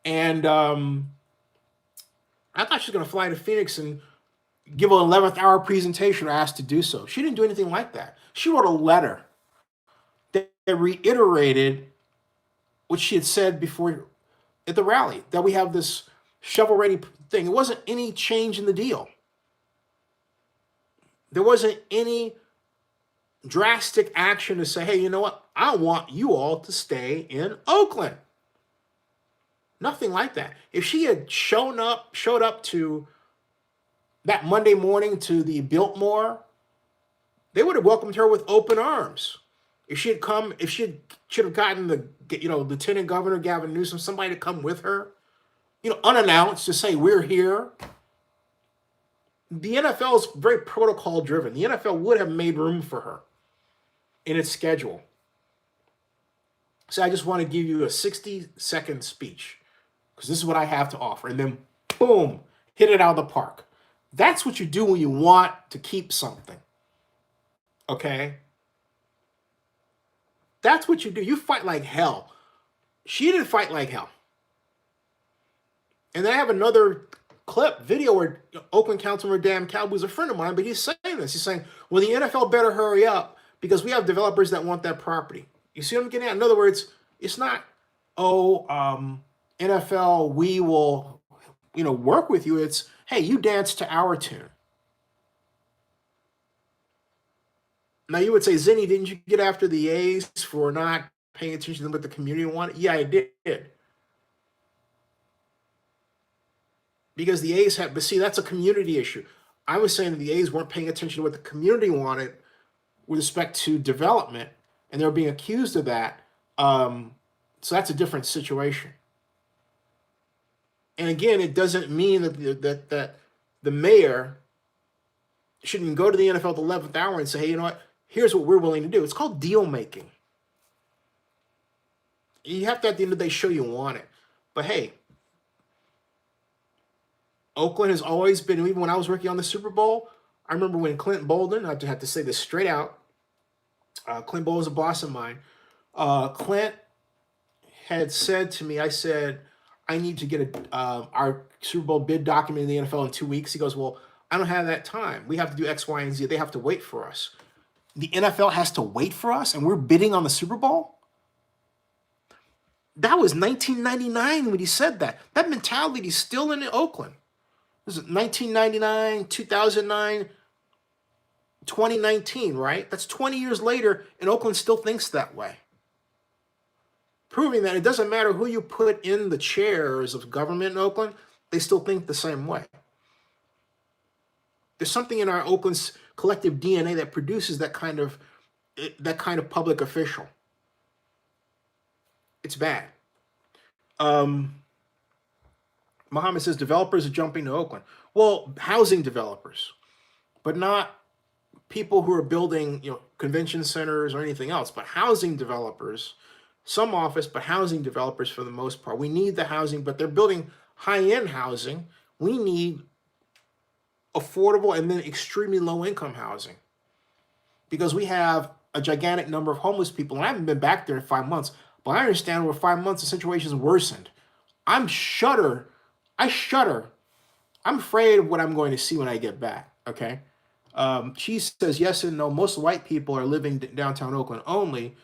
And I thought she was going to fly to Phoenix and give an 11th hour presentation or asked to do so. She didn't do anything like that. She wrote a letter that reiterated what she had said before at the rally, that we have this shovel-ready thing. It wasn't any change in the deal. There wasn't any drastic action to say, hey, you know what? I want you all to stay in Oakland. Nothing like that. If she had showed up to that Monday morning to the Biltmore, they would have welcomed her with open arms. If she had come, should have gotten the, Lieutenant Governor Gavin Newsom, somebody to come with her, unannounced to say, we're here. The NFL is very protocol driven. The NFL would have made room for her in its schedule. So I just want to give you a 60-second speech because this is what I have to offer. And then, boom, hit it out of the park. That's what you do when you want to keep something. Okay? That's what you do. You fight like hell. She didn't fight like hell. And I have another video where Oakland Councilman Dan Calhoun's a friend of mine, but he's saying this. He's saying, well, the NFL better hurry up because we have developers that want that property. You see what I'm getting at? In other words, it's not, NFL, we will, work with you. It's, hey, you dance to our tune. Now, you would say, Zinni, didn't you get after the A's for not paying attention to what the community wanted? Yeah, I did. Because the A's had, but see, that's a community issue. I was saying that the A's weren't paying attention to what the community wanted with respect to development, and they were being accused of that. So that's a different situation. And again, it doesn't mean that the mayor shouldn't go to the NFL at the 11th hour and say, hey, you know what? Here's what we're willing to do. It's called deal making. You have to, at the end of the day, show you want it. But hey, Oakland has always been, even when I was working on the Super Bowl, I remember when Clint Bolden, I have to say this straight out, Clint Bolden was a boss of mine. Clint had said to me, I said, I need to get our Super Bowl bid document in the NFL in 2 weeks. He goes, well, I don't have that time. We have to do X, Y, and Z. They have to wait for us. The NFL has to wait for us, and we're bidding on the Super Bowl? That was 1999 when he said that. That mentality is still in Oakland. This is 1999, 2009, 2019, right? That's 20 years later, and Oakland still thinks that way. Proving that it doesn't matter who you put in the chairs of government in Oakland, they still think the same way. There's something in our Oakland's collective DNA that produces that kind of public official. It's bad. Muhammad says developers are jumping to Oakland. Well, housing developers, but not people who are building, convention centers or anything else, but housing developers, some office, but housing developers for the most part. We need the housing, but they're building high-end housing. We need affordable and then extremely low-income housing because we have a gigantic number of homeless people. And I haven't been back there in 5 months, but I understand over 5 months the situation's worsened. I shudder I'm afraid of what I'm going to see when I get back. Okay. Cheese says yes and no. Most white people are living downtown Oakland only.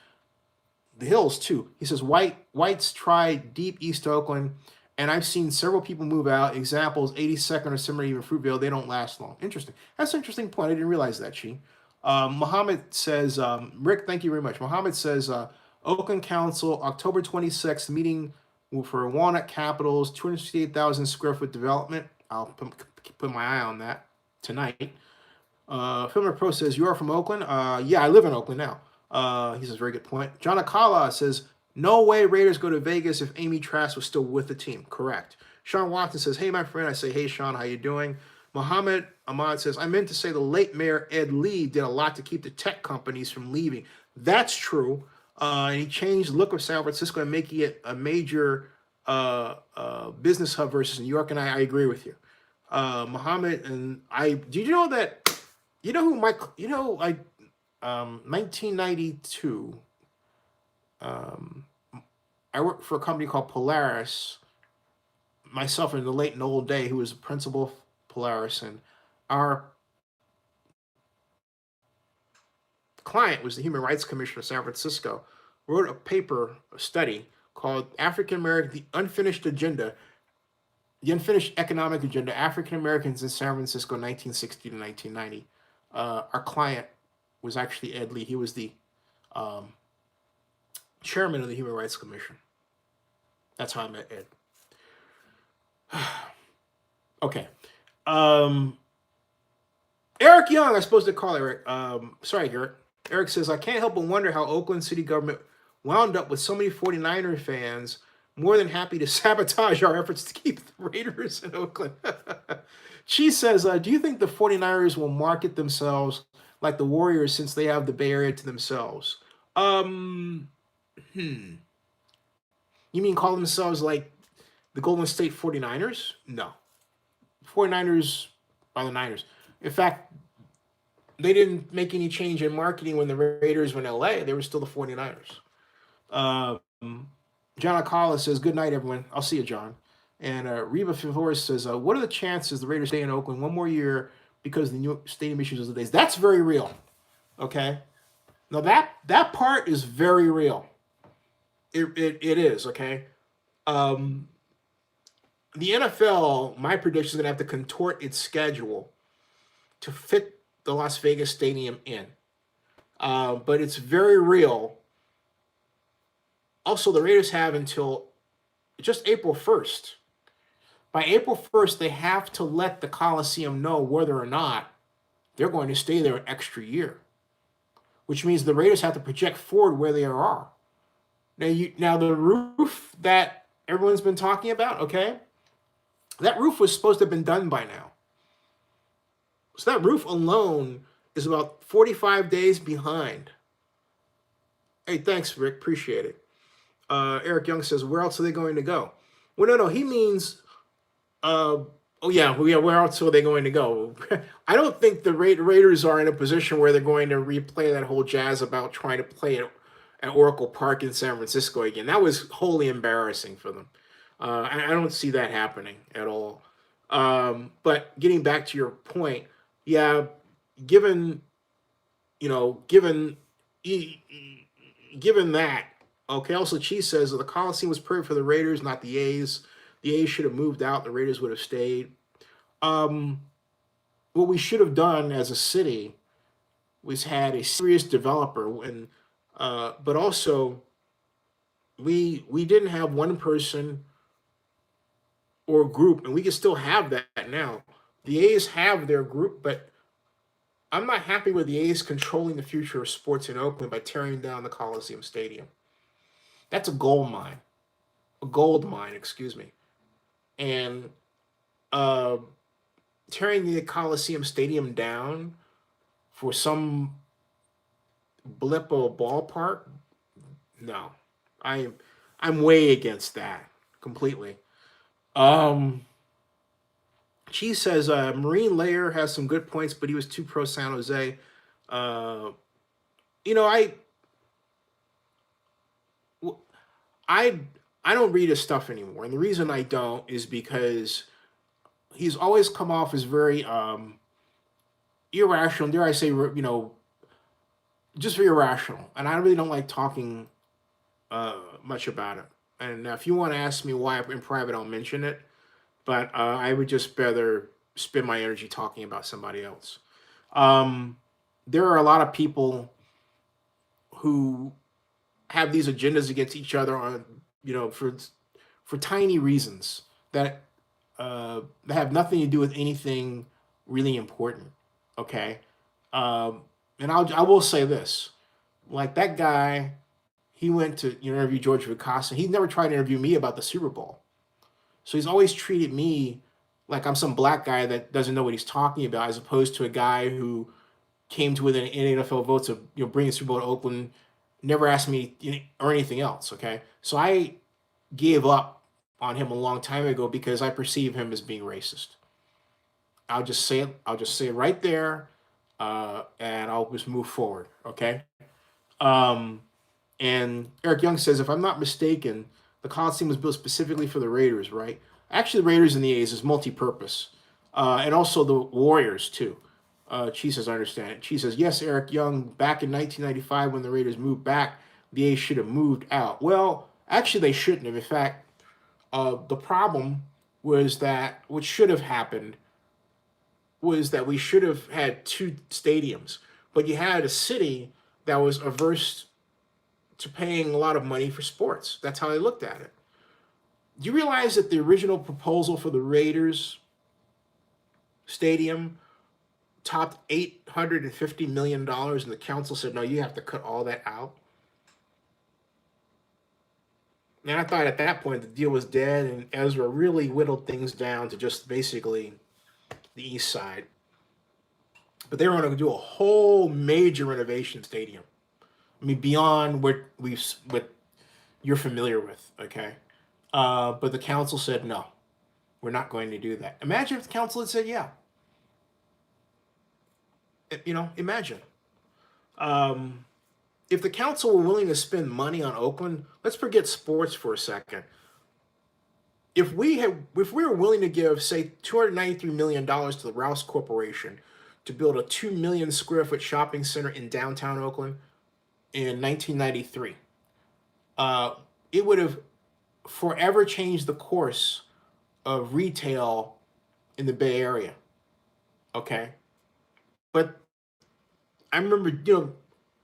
The hills too. He says whites try deep East Oakland, and I've seen several people move out. Examples: 82nd or similar, even Fruitvale. They don't last long. Interesting. That's an interesting point. I didn't realize that. Muhammad says, Rick, thank you very much. Muhammad says, Oakland Council, October 26th, meeting for Walnut Capitals, 268,000 square foot development. I'll put my eye on that tonight. Filmer Pro says, you are from Oakland? Yeah, I live in Oakland now. He says, very good point. John Akala says, no way Raiders go to Vegas if Amy Trask was still with the team. Correct. Sean Watson says, hey, my friend. I say, hey, Sean, how you doing? Muhammad Ahmad says, I meant to say the late mayor Ed Lee did a lot to keep the tech companies from leaving. That's true. And he changed the look of San Francisco and making it a major business hub versus New York. And I agree with you. Muhammad and I, did you know that, you know who Mike, 1992, I worked for a company called Polaris, myself and the late Noel Day, who was the principal of Polaris, and our client was the Human Rights Commission of San Francisco, wrote a paper, a study called African American, the Unfinished Agenda, the Unfinished Economic Agenda, African Americans in San Francisco, 1960 to 1990. Our client was actually Ed Lee. He was the chairman of the Human Rights Commission. That's how I met Ed. Okay. Eric Young, I'm supposed to call Eric. Sorry, Eric. Eric says, I can't help but wonder how Oakland city government wound up with so many 49er fans, more than happy to sabotage our efforts to keep the Raiders in Oakland. She says, do you think the 49ers will market themselves like the Warriors since they have the Bay Area to themselves? You mean call themselves like the Golden State 49ers? No. 49ers are the Niners. In fact, they didn't make any change in marketing when the Raiders were in LA. They were still the 49ers. John Akala says, good night, everyone. I'll see you, John. And Reba Flores says, what are the chances the Raiders stay in Oakland one more year because the new stadium issues of the days? That's very real. Okay? Now, that part is very real. It is, okay? The NFL, my prediction is going to have to contort its schedule to fit the Las Vegas stadium in. But it's very real. Also, the Raiders have until just April 1st. By April 1st, they have to let the Coliseum know whether or not they're going to stay there an extra year, which means the Raiders have to project forward where they are. Now the roof that everyone's been talking about, okay, that roof was supposed to have been done by now. So that roof alone is about 45 days behind. Hey, thanks, Rick. Appreciate it. Eric Young says, where else are they going to go? Well, no, he means, where else are they going to go? I don't think the Raiders are in a position where they're going to replay that whole jazz about trying to play at Oracle Park in San Francisco again. That was wholly embarrassing for them. I don't see that happening at all. But getting back to your point, yeah, given that, okay, also Cheese says that the Coliseum was perfect for the Raiders, not the A's. The A's should have moved out. The Raiders would have stayed. What we should have done as a city was had a serious developer, but also we didn't have one person or group, and we can still have that now. The A's have their group, but I'm not happy with the A's controlling the future of sports in Oakland by tearing down the Coliseum Stadium. That's a gold mine. And tearing the Coliseum Stadium down for some blip of a ballpark, no. I'm way against that completely. She says Marine Layer has some good points, but he was too pro San Jose. I don't read his stuff anymore, and the reason I don't is because he's always come off as very irrational. Dare I say, just very irrational. And I really don't like talking much about it. And if you want to ask me why in private, I'll mention it. But I would just rather spend my energy talking about somebody else. There are a lot of people who have these agendas against each other on, for tiny reasons that have nothing to do with anything really important. Okay, and I will say this, like that guy, he went to interview George Vicasa. He never tried to interview me about the Super Bowl. So he's always treated me like I'm some black guy that doesn't know what he's talking about, as opposed to a guy who came to within NFL votes of bringing Super Bowl to Oakland, never asked me or anything else. Okay, so I gave up on him a long time ago because I perceive him as being racist. I'll just say it. I'll just say it right there, and I'll just move forward. Okay. Um, and Eric Young says, if I'm not mistaken, the Coliseum was built specifically for the Raiders, right? Actually, the Raiders and the A's is multi-purpose, and also the Warriors too. Chi says, I understand it. Chi says, yes, Eric Young, back in 1995 when the Raiders moved back, the A's should have moved out. Well, actually, they shouldn't have. In fact, the problem was that what should have happened was that we should have had two stadiums, but you had a city that was averse to paying a lot of money for sports. That's how they looked at it. Do you realize that the original proposal for the Raiders stadium topped $850 million, and the council said, no, you have to cut all that out? And I thought at that point the deal was dead, and Ezra really whittled things down to just basically the east side. But they were going to do a whole major renovation stadium. I mean, beyond what you're familiar with, okay? But the council said, no, we're not going to do that. Imagine if the council had said, yeah. Imagine. If the council were willing to spend money on Oakland, let's forget sports for a second. If we were willing to give, say, $293 million to the Rouse Corporation to build a 2 million square foot shopping center in downtown Oakland in 1993, it would have forever changed the course of retail in the Bay Area. Okay? But I remember,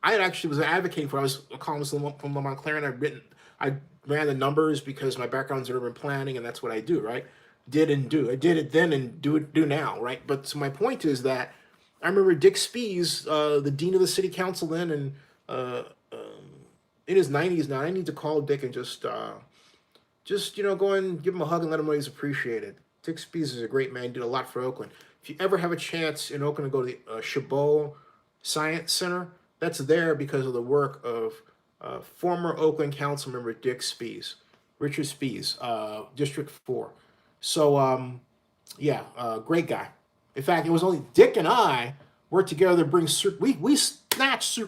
I actually was advocating for. I was a columnist from Montclair. I ran the numbers because my background's in urban planning, and that's what I do, right? Did and do. I did it then and do now, right? But so my point is that I remember Dick Spees, the dean of the city council then, and in his 90s now. I need to call Dick and just go and give him a hug and let him know he's appreciated. Dick Spees is a great man. He did a lot for Oakland. If you ever have a chance in Oakland to go to the Chabot Science Center, that's there because of the work of former Oakland council member Dick Spees, Richard Spees, District 4. So, great guy. In fact, it was only Dick and I worked together to bring we snatched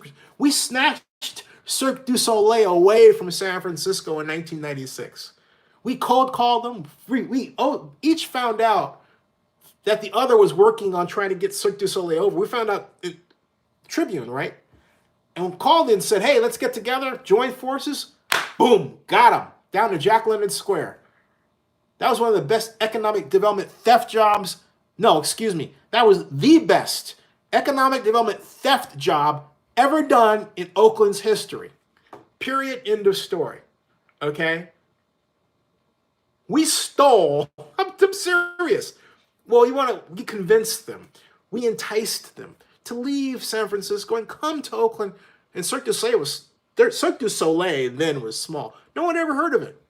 Cirque du Soleil away from San Francisco in 1996. We cold called them. We each found out that the other was working on trying to get Cirque du Soleil over. We found out Tribune, right? And called in and said, hey, let's get together, join forces. Boom, got him, down to Jack London Square. That was one of the best economic development theft jobs. No, excuse me. That was the best economic development theft job ever done in Oakland's history. Period, end of story. Okay? We stole, I'm serious. Well, we convinced them. We enticed them to leave San Francisco and come to Oakland. And Cirque du Soleil then was small. No one ever heard of it.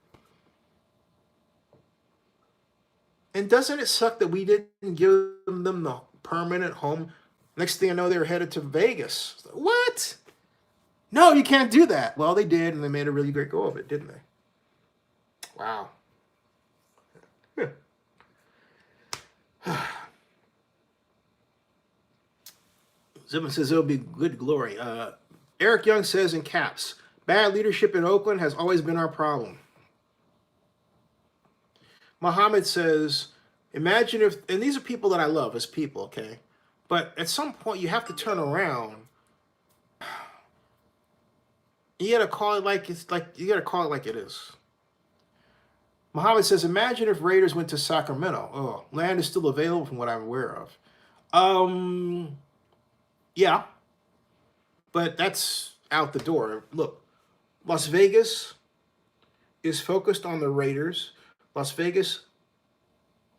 And doesn't it suck that we didn't give them the permanent home? Next thing I know, they were headed to Vegas. What? No, you can't do that. Well, they did, and they made a really great go of it, didn't they? Wow. Zibman says it'll be good glory. Eric Young says in caps, bad leadership in Oakland has always been our problem. Muhammad says, Imagine if, and these are people that I love as people, okay? But at some point, you have to turn around. You gotta call it like it's like you gotta call it like it is. Muhammad says, imagine if Raiders went to Sacramento. Oh, land is still available from what I'm aware of. Yeah, but that's out the door. Look, Las Vegas is focused on the Raiders. Las Vegas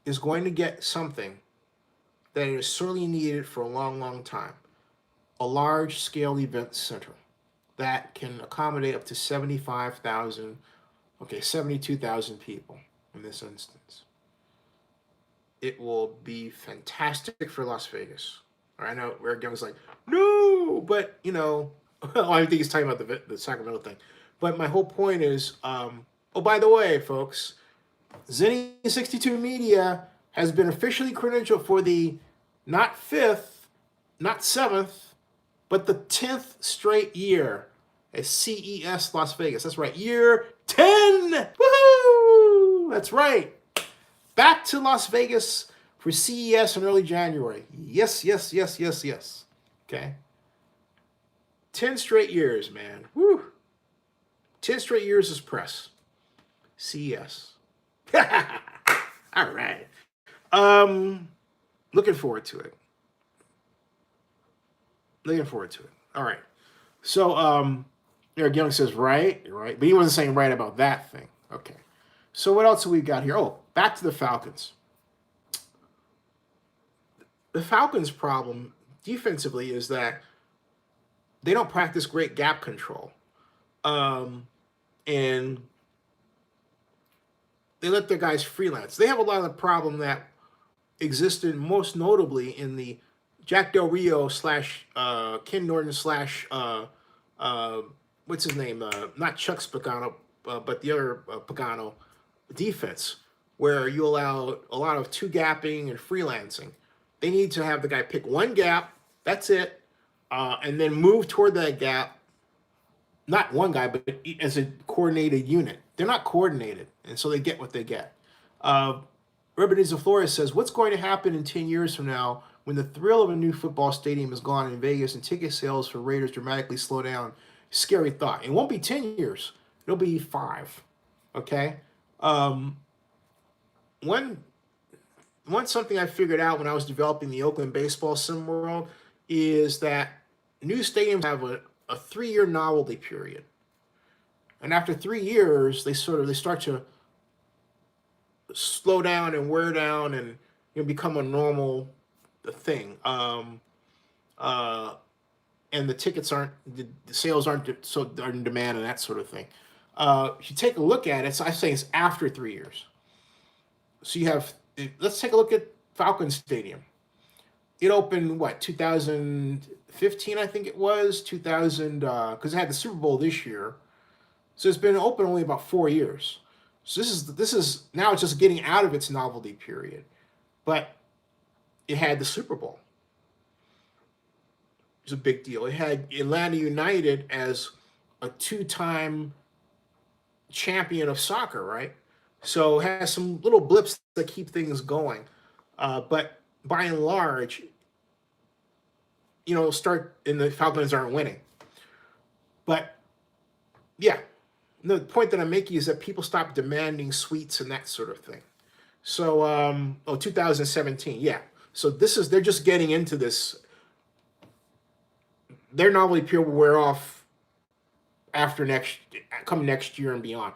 is going to get something that is sorely needed for a long, long time. A large-scale event center that can accommodate up to 75,000, 72,000 people in this instance. It will be fantastic for Las Vegas. I know Eric Young's like, no, but, I think he's talking about the Sacramento thing. But my whole point is, oh, by the way, folks, Zenny 62 Media has been officially credentialed for the not 5th, not 7th, but the 10th straight year at CES Las Vegas. That's right, year 10! Woohoo! That's right. Back to Las Vegas for CES in early January. Yes, yes, yes, yes, yes. Okay. 10 straight years, man. Woo. 10 straight years as press. CES. All right. Looking forward to it. Looking forward to it. All right. So, Eric Young says right, but he wasn't saying right about that thing. Okay. So what else have we got here? Oh, back to the Falcons. The Falcons' problem defensively is that they don't practice great gap control. And they let their guys freelance. They have a lot of the problem that existed most notably in the Jack Del Rio / Ken Norton / what's his name? Not Chuck Pagano, but the other Pagano defense, where you allow a lot of two gapping and freelancing. They need to have the guy pick one gap, that's it, and then move toward that gap. Not one guy, but as a coordinated unit. They're not coordinated, and so they get what they get. Rebeniza Flores says, what's going to happen in 10 years from now when the thrill of a new football stadium is gone in Vegas and ticket sales for Raiders dramatically slow down? Scary thought. It won't be 10 years. It'll be 5. Okay? One something I figured out when I was developing the Oakland baseball sim world is that new stadiums have a 3-year novelty period. And after 3 years, they start to slow down and wear down and become a normal thing. And the tickets the sales aren't so are in demand and that sort of thing. If you take a look at it, so I say it's after 3 years. So you have, let's take a look at Falcons Stadium. It opened, 2015, I think it was, 2000, because it had the Super Bowl this year. So it's been open only about 4 years. So this is now it's just getting out of its novelty period. But it had the Super Bowl. It was a big deal. It had Atlanta United as a 2-time champion of soccer, right? So it has some little blips that keep things going. But by and large, the Falcons aren't winning. But yeah, the point that I'm making is that people stop demanding suites and that sort of thing. So, 2017, yeah. So they're just getting into this. Their novelty period will wear off come next year and beyond.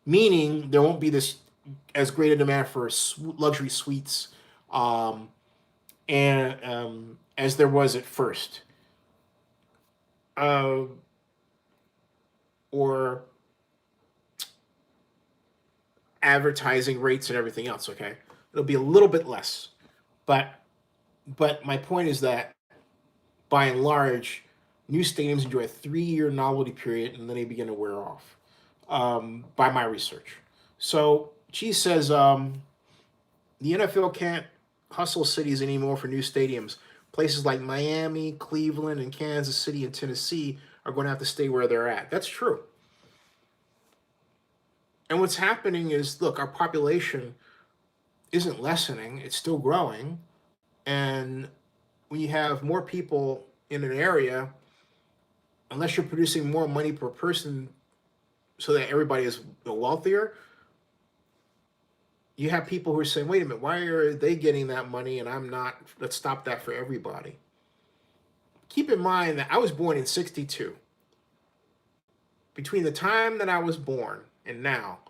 Meaning there won't be this as great a demand for luxury suites as there was at first. Or advertising rates and everything else, okay? It'll be a little bit less. But my point is that by and large, new stadiums enjoy a 3-year novelty period and then they begin to wear off, by my research. So she says the NFL can't hustle cities anymore for new stadiums. Places like Miami, Cleveland, and Kansas City and Tennessee are going to have to stay where they're at. That's true. And what's happening is, look, our population isn't lessening, it's still growing. And when you have more people in an area, unless you're producing more money per person so that everybody is wealthier, you have people who are saying, wait a minute, why are they getting that money and I'm not? Let's stop that for everybody. Keep in mind that I was born in 62. Between the time that I was born and now,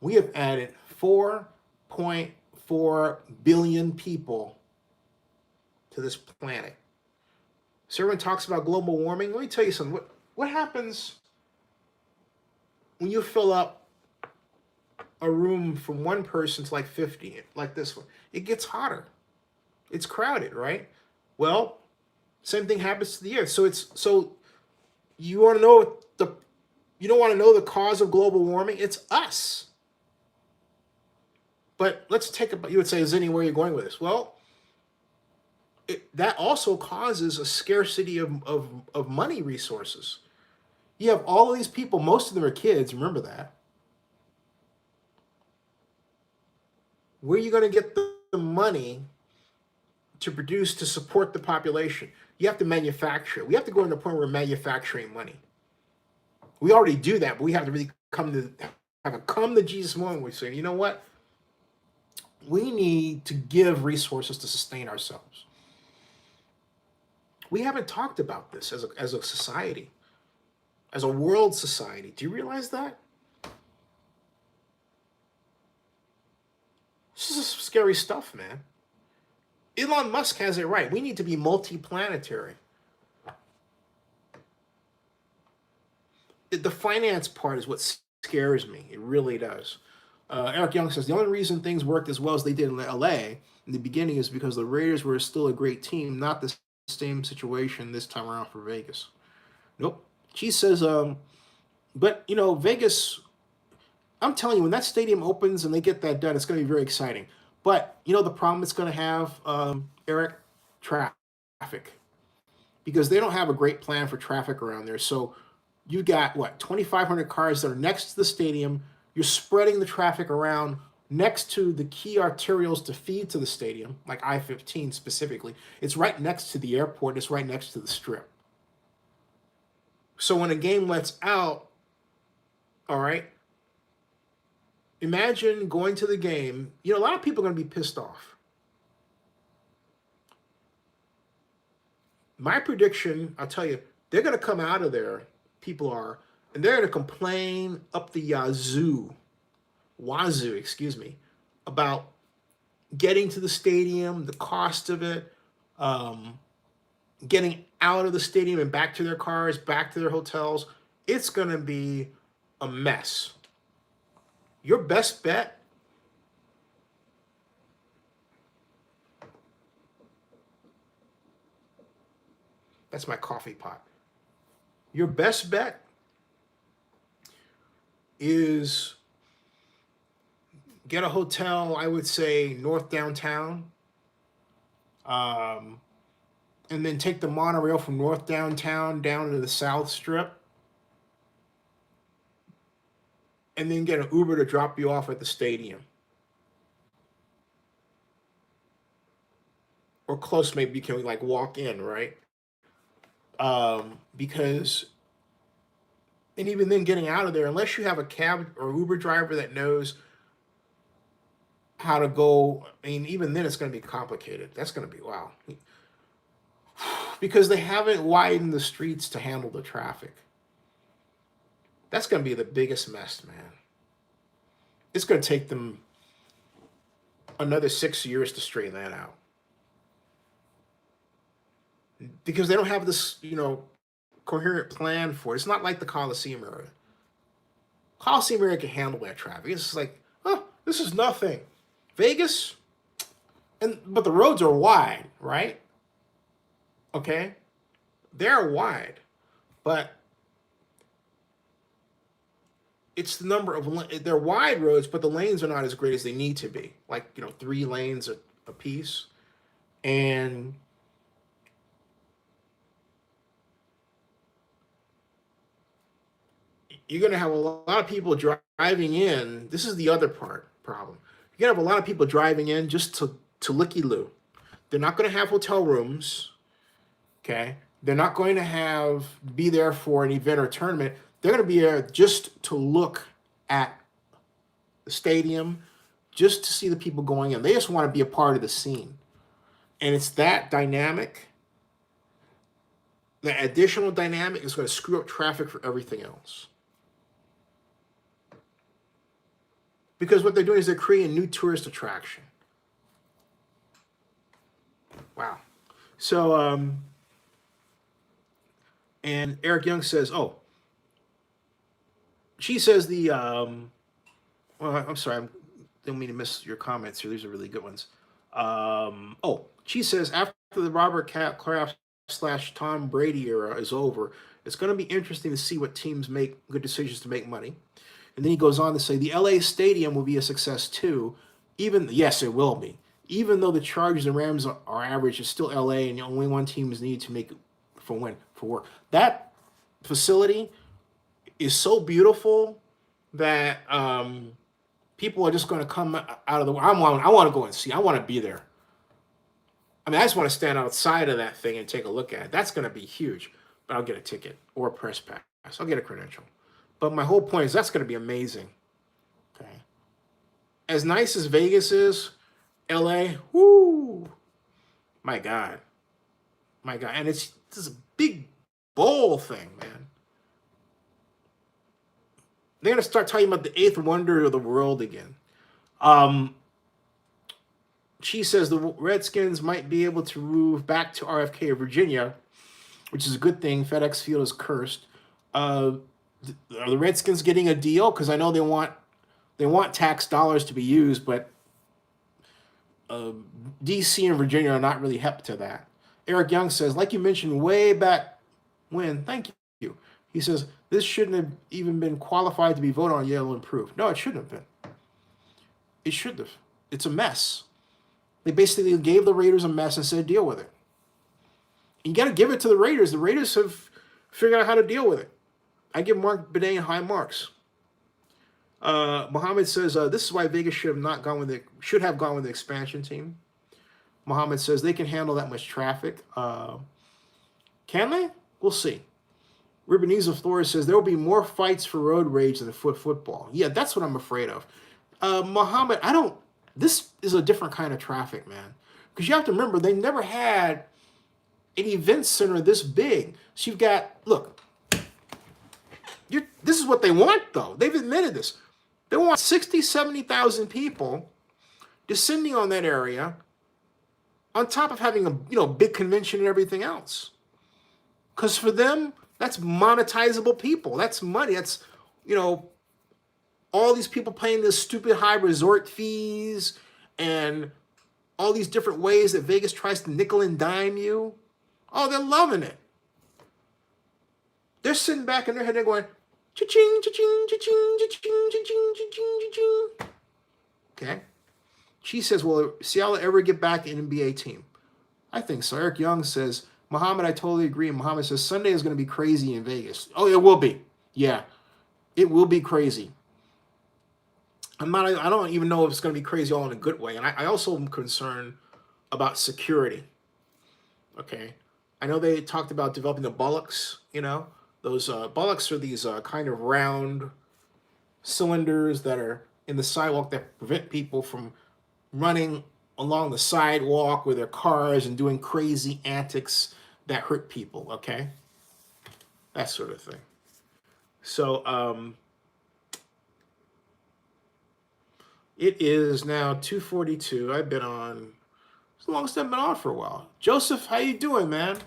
we have added 4.4 billion people to this planet. So everyone talks about global warming. Let me tell you something. What happens when you fill up a room from one person to like 50, like this one? It gets hotter. It's crowded, right? Well, same thing happens to the earth. So you want to know you don't want to know the cause of global warming? It's us. But let's take a, you would say, is there anywhere you're going with this? Well, that also causes a scarcity of money resources. You have all of these people, most of them are kids, remember that. Where are you going to get the money to produce to support the population? You have to manufacture. We have to go to the point where we're manufacturing money. We already do that, but we have to really have a come to Jesus moment where we say, you know what? We need to give resources to sustain ourselves. We haven't talked about this as a society, as a world society. Do you realize that? This is scary stuff, man. Elon Musk has it right. We need to be multi-planetary. The finance part is what scares me. It really does. Eric Young says, the only reason things worked as well as they did in LA in the beginning is because the Raiders were still a great team, not the same situation this time around for Vegas. Nope. She says, but, Vegas, I'm telling you, when that stadium opens and they get that done, it's going to be very exciting. But, the problem it's going to have, Eric? Traffic. Because they don't have a great plan for traffic around there. So you got, 2,500 cars that are next to the stadium. You're spreading the traffic around next to the key arterials to feed to the stadium, like I-15 specifically. It's right next to the airport. It's right next to the strip. So when a game lets out, all right, imagine going to the game. A lot of people are going to be pissed off. My prediction, I'll tell you, they're going to come out of there, people are, and they're going to complain up the wazoo, about getting to the stadium, the cost of it, getting out of the stadium and back to their cars, back to their hotels. It's going to be a mess. Your best bet, that's my coffee pot. Your best bet is get a hotel, I would say north downtown, and then take the monorail from north downtown down to the south strip, and then get an Uber to drop you off at the stadium. Or close, maybe you can walk in, right? Because, and even then getting out of there, unless you have a cab or Uber driver that knows how to go, even then it's going to be complicated. That's going to be, wow. Because they haven't widened the streets to handle the traffic. That's going to be the biggest mess, man. It's going to take them another 6 years to straighten that out. Because they don't have this, coherent plan for it. It's not like the Coliseum area. Coliseum area can handle that traffic. It's just like, this is nothing. Vegas, but the roads are wide, right? Okay? They're wide. But it's the number of, they're wide roads, but the lanes are not as great as they need to be. 3 lanes a piece. And you're going to have a lot of people driving in. This is the other problem. You're gonna have a lot of people driving in just to looky-loo. They're not going to have hotel rooms. Okay, they're not going to be there for an event or tournament. They're going to be there just to look at the stadium, just to see the people going in. They just want to be a part of the scene. And it's that dynamic, the additional dynamic is going to screw up traffic for everything else. Because what they're doing is they're creating a new tourist attraction. Wow. So, and Eric Young says, oh, she says well, I'm sorry, I don't mean to miss your comments here. These are really good ones. She says, after the Robert Kraft / Tom Brady era is over, it's going to be interesting to see what teams make good decisions to make money. And then he goes on to say, the LA stadium will be a success too. Yes, it will be. Even though the Chargers and Rams are average, it's still LA, and only one team is needed to make for work. That facility is so beautiful that people are just going to come out of the way. I want to go and see. I want to be there. I mean, I just want to stand outside of that thing and take a look at it. That's going to be huge. But I'll get a ticket or a press pass. I'll get a credential. But my whole point is that's going to be amazing. Okay. As nice as Vegas is, LA, whoo, my God. My God. And it's a big bowl thing, man. They're going to start talking about the eighth wonder of the world again. She says the Redskins might be able to move back to RFK, Virginia, which is a good thing. FedEx Field is cursed. Are the Redskins getting a deal? Because I know they want tax dollars to be used, but DC and Virginia are not really hep to that. Eric Young says, like you mentioned way back when, thank you. He says, this shouldn't have even been qualified to be voted on, yet it'll improve. No, it shouldn't have been. It shouldn't have. It's a mess. They basically gave the Raiders a mess and said, deal with it. You got to give it to the Raiders. The Raiders have figured out how to deal with it. I give Mark Benet high marks. Mohammed says, this is why Vegas should have gone with the expansion team. Mohammed says they can handle that much traffic. Can they? We'll see. Ribeniza Flores says there will be more fights for road rage than football. Yeah, that's what I'm afraid of. Mohammed, this is a different kind of traffic, man. Because you have to remember, they never had an event center this big. So you've got, look, this is what they want, though. They've admitted this. They want 60, 70,000 people descending on that area on top of having a big convention and everything else. Because for them, that's monetizable people. That's money. That's, all these people paying this stupid high resort fees and all these different ways that Vegas tries to nickel and dime you. Oh, they're loving it. They're sitting back in their head and going, cha-ching, cha-ching, cha-ching, cha-ching, cha-ching, cha-ching, cha-ching. Okay. She says, will Seattle ever get back an NBA team? I think so. Eric Young says, Muhammad, I totally agree. Muhammad says, Sunday is going to be crazy in Vegas. Oh, it will be. Yeah. It will be crazy. I don't even know if it's going to be crazy all in a good way. And I also am concerned about security. Okay. I know they talked about developing the bullocks, Those bullocks are these kind of round cylinders that are in the sidewalk that prevent people from running along the sidewalk with their cars and doing crazy antics that hurt people, okay? That sort of thing. So, it is now 2:42. I've been on, as long as I've been on for a while. Joseph, how you doing, man?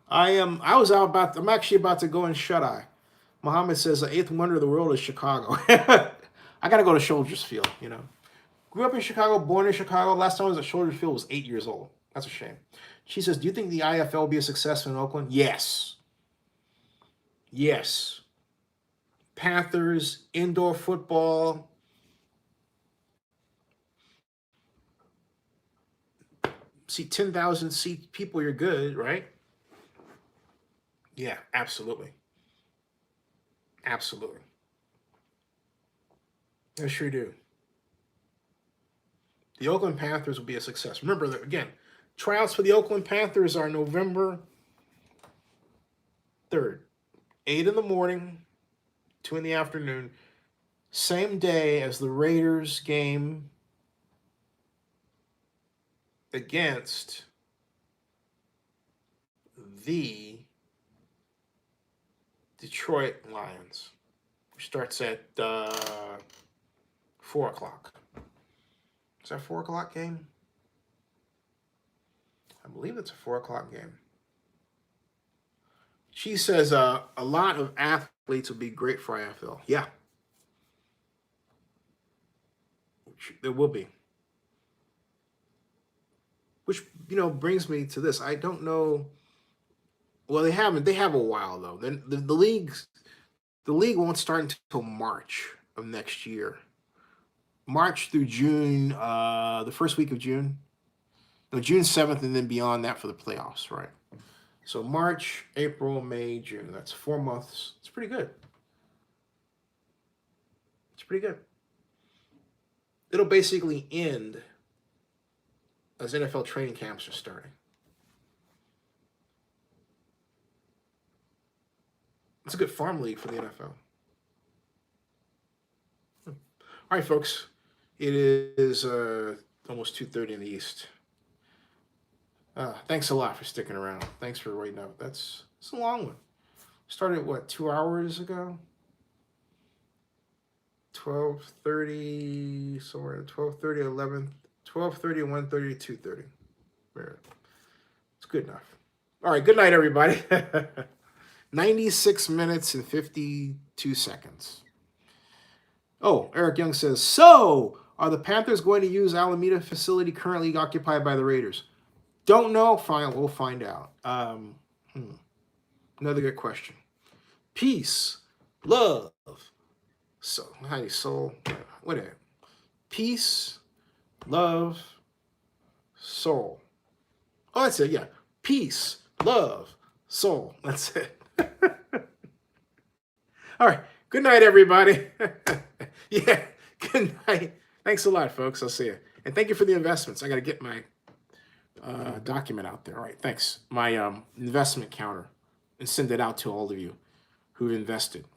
I'm actually about to go in shut-eye. Muhammad says the eighth wonder of the world is Chicago. I got to go to Soldiers Field, Grew up in Chicago, born in Chicago. Last time I was at Soldiers Field was 8 years old. That's a shame. She says, do you think the IFL will be a success in Oakland? Yes. Yes. Panthers, indoor football. See, 10,000 seat people, you're good, right? Yeah, absolutely. Absolutely. I sure do. the Oakland Panthers will be a success. Remember that, again, tryouts for the Oakland Panthers are November 3rd, 8 in the morning, 2 in the afternoon, same day as the Raiders game against the Detroit Lions, which starts at 4 o'clock. Is that a 4 o'clock game? I believe it's a 4 o'clock game. She says a lot of athletes will be great for IFL. Yeah. There will be. Which, brings me to this. I don't know. Well, they haven't. They have a while, though. Then the league won't start until March of next year. March through June, the first week of June. No, June 7th, and then beyond that for the playoffs, right? So March, April, May, June. That's 4 months. It's pretty good. It's pretty good. It'll basically end as NFL training camps are starting. It's a good farm league for the NFL. All right, folks. It is almost 2:30 in the East. Thanks a lot for sticking around. Thanks for waiting out. It's a long one. Started, 2 hours ago? 12:30, somewhere 12:30, 11, 12:30, 1:30, 2:30. It's good enough. All right, good night, everybody. 96 minutes and 52 seconds. Oh, Eric Young says, so are the Panthers going to use Alameda facility currently occupied by the Raiders? Don't know. Fine, we'll find out. Another good question. Peace, love, soul, whatever. Peace, love, soul. Oh, that's it. Yeah. Peace, love, soul. That's it. All right. Good night, everybody. Yeah. Good night. Thanks a lot, folks. I'll see you. And thank you for the investments. I got to get my document out there. All right. Thanks. My investment counter, and send it out to all of you who've invested. Thank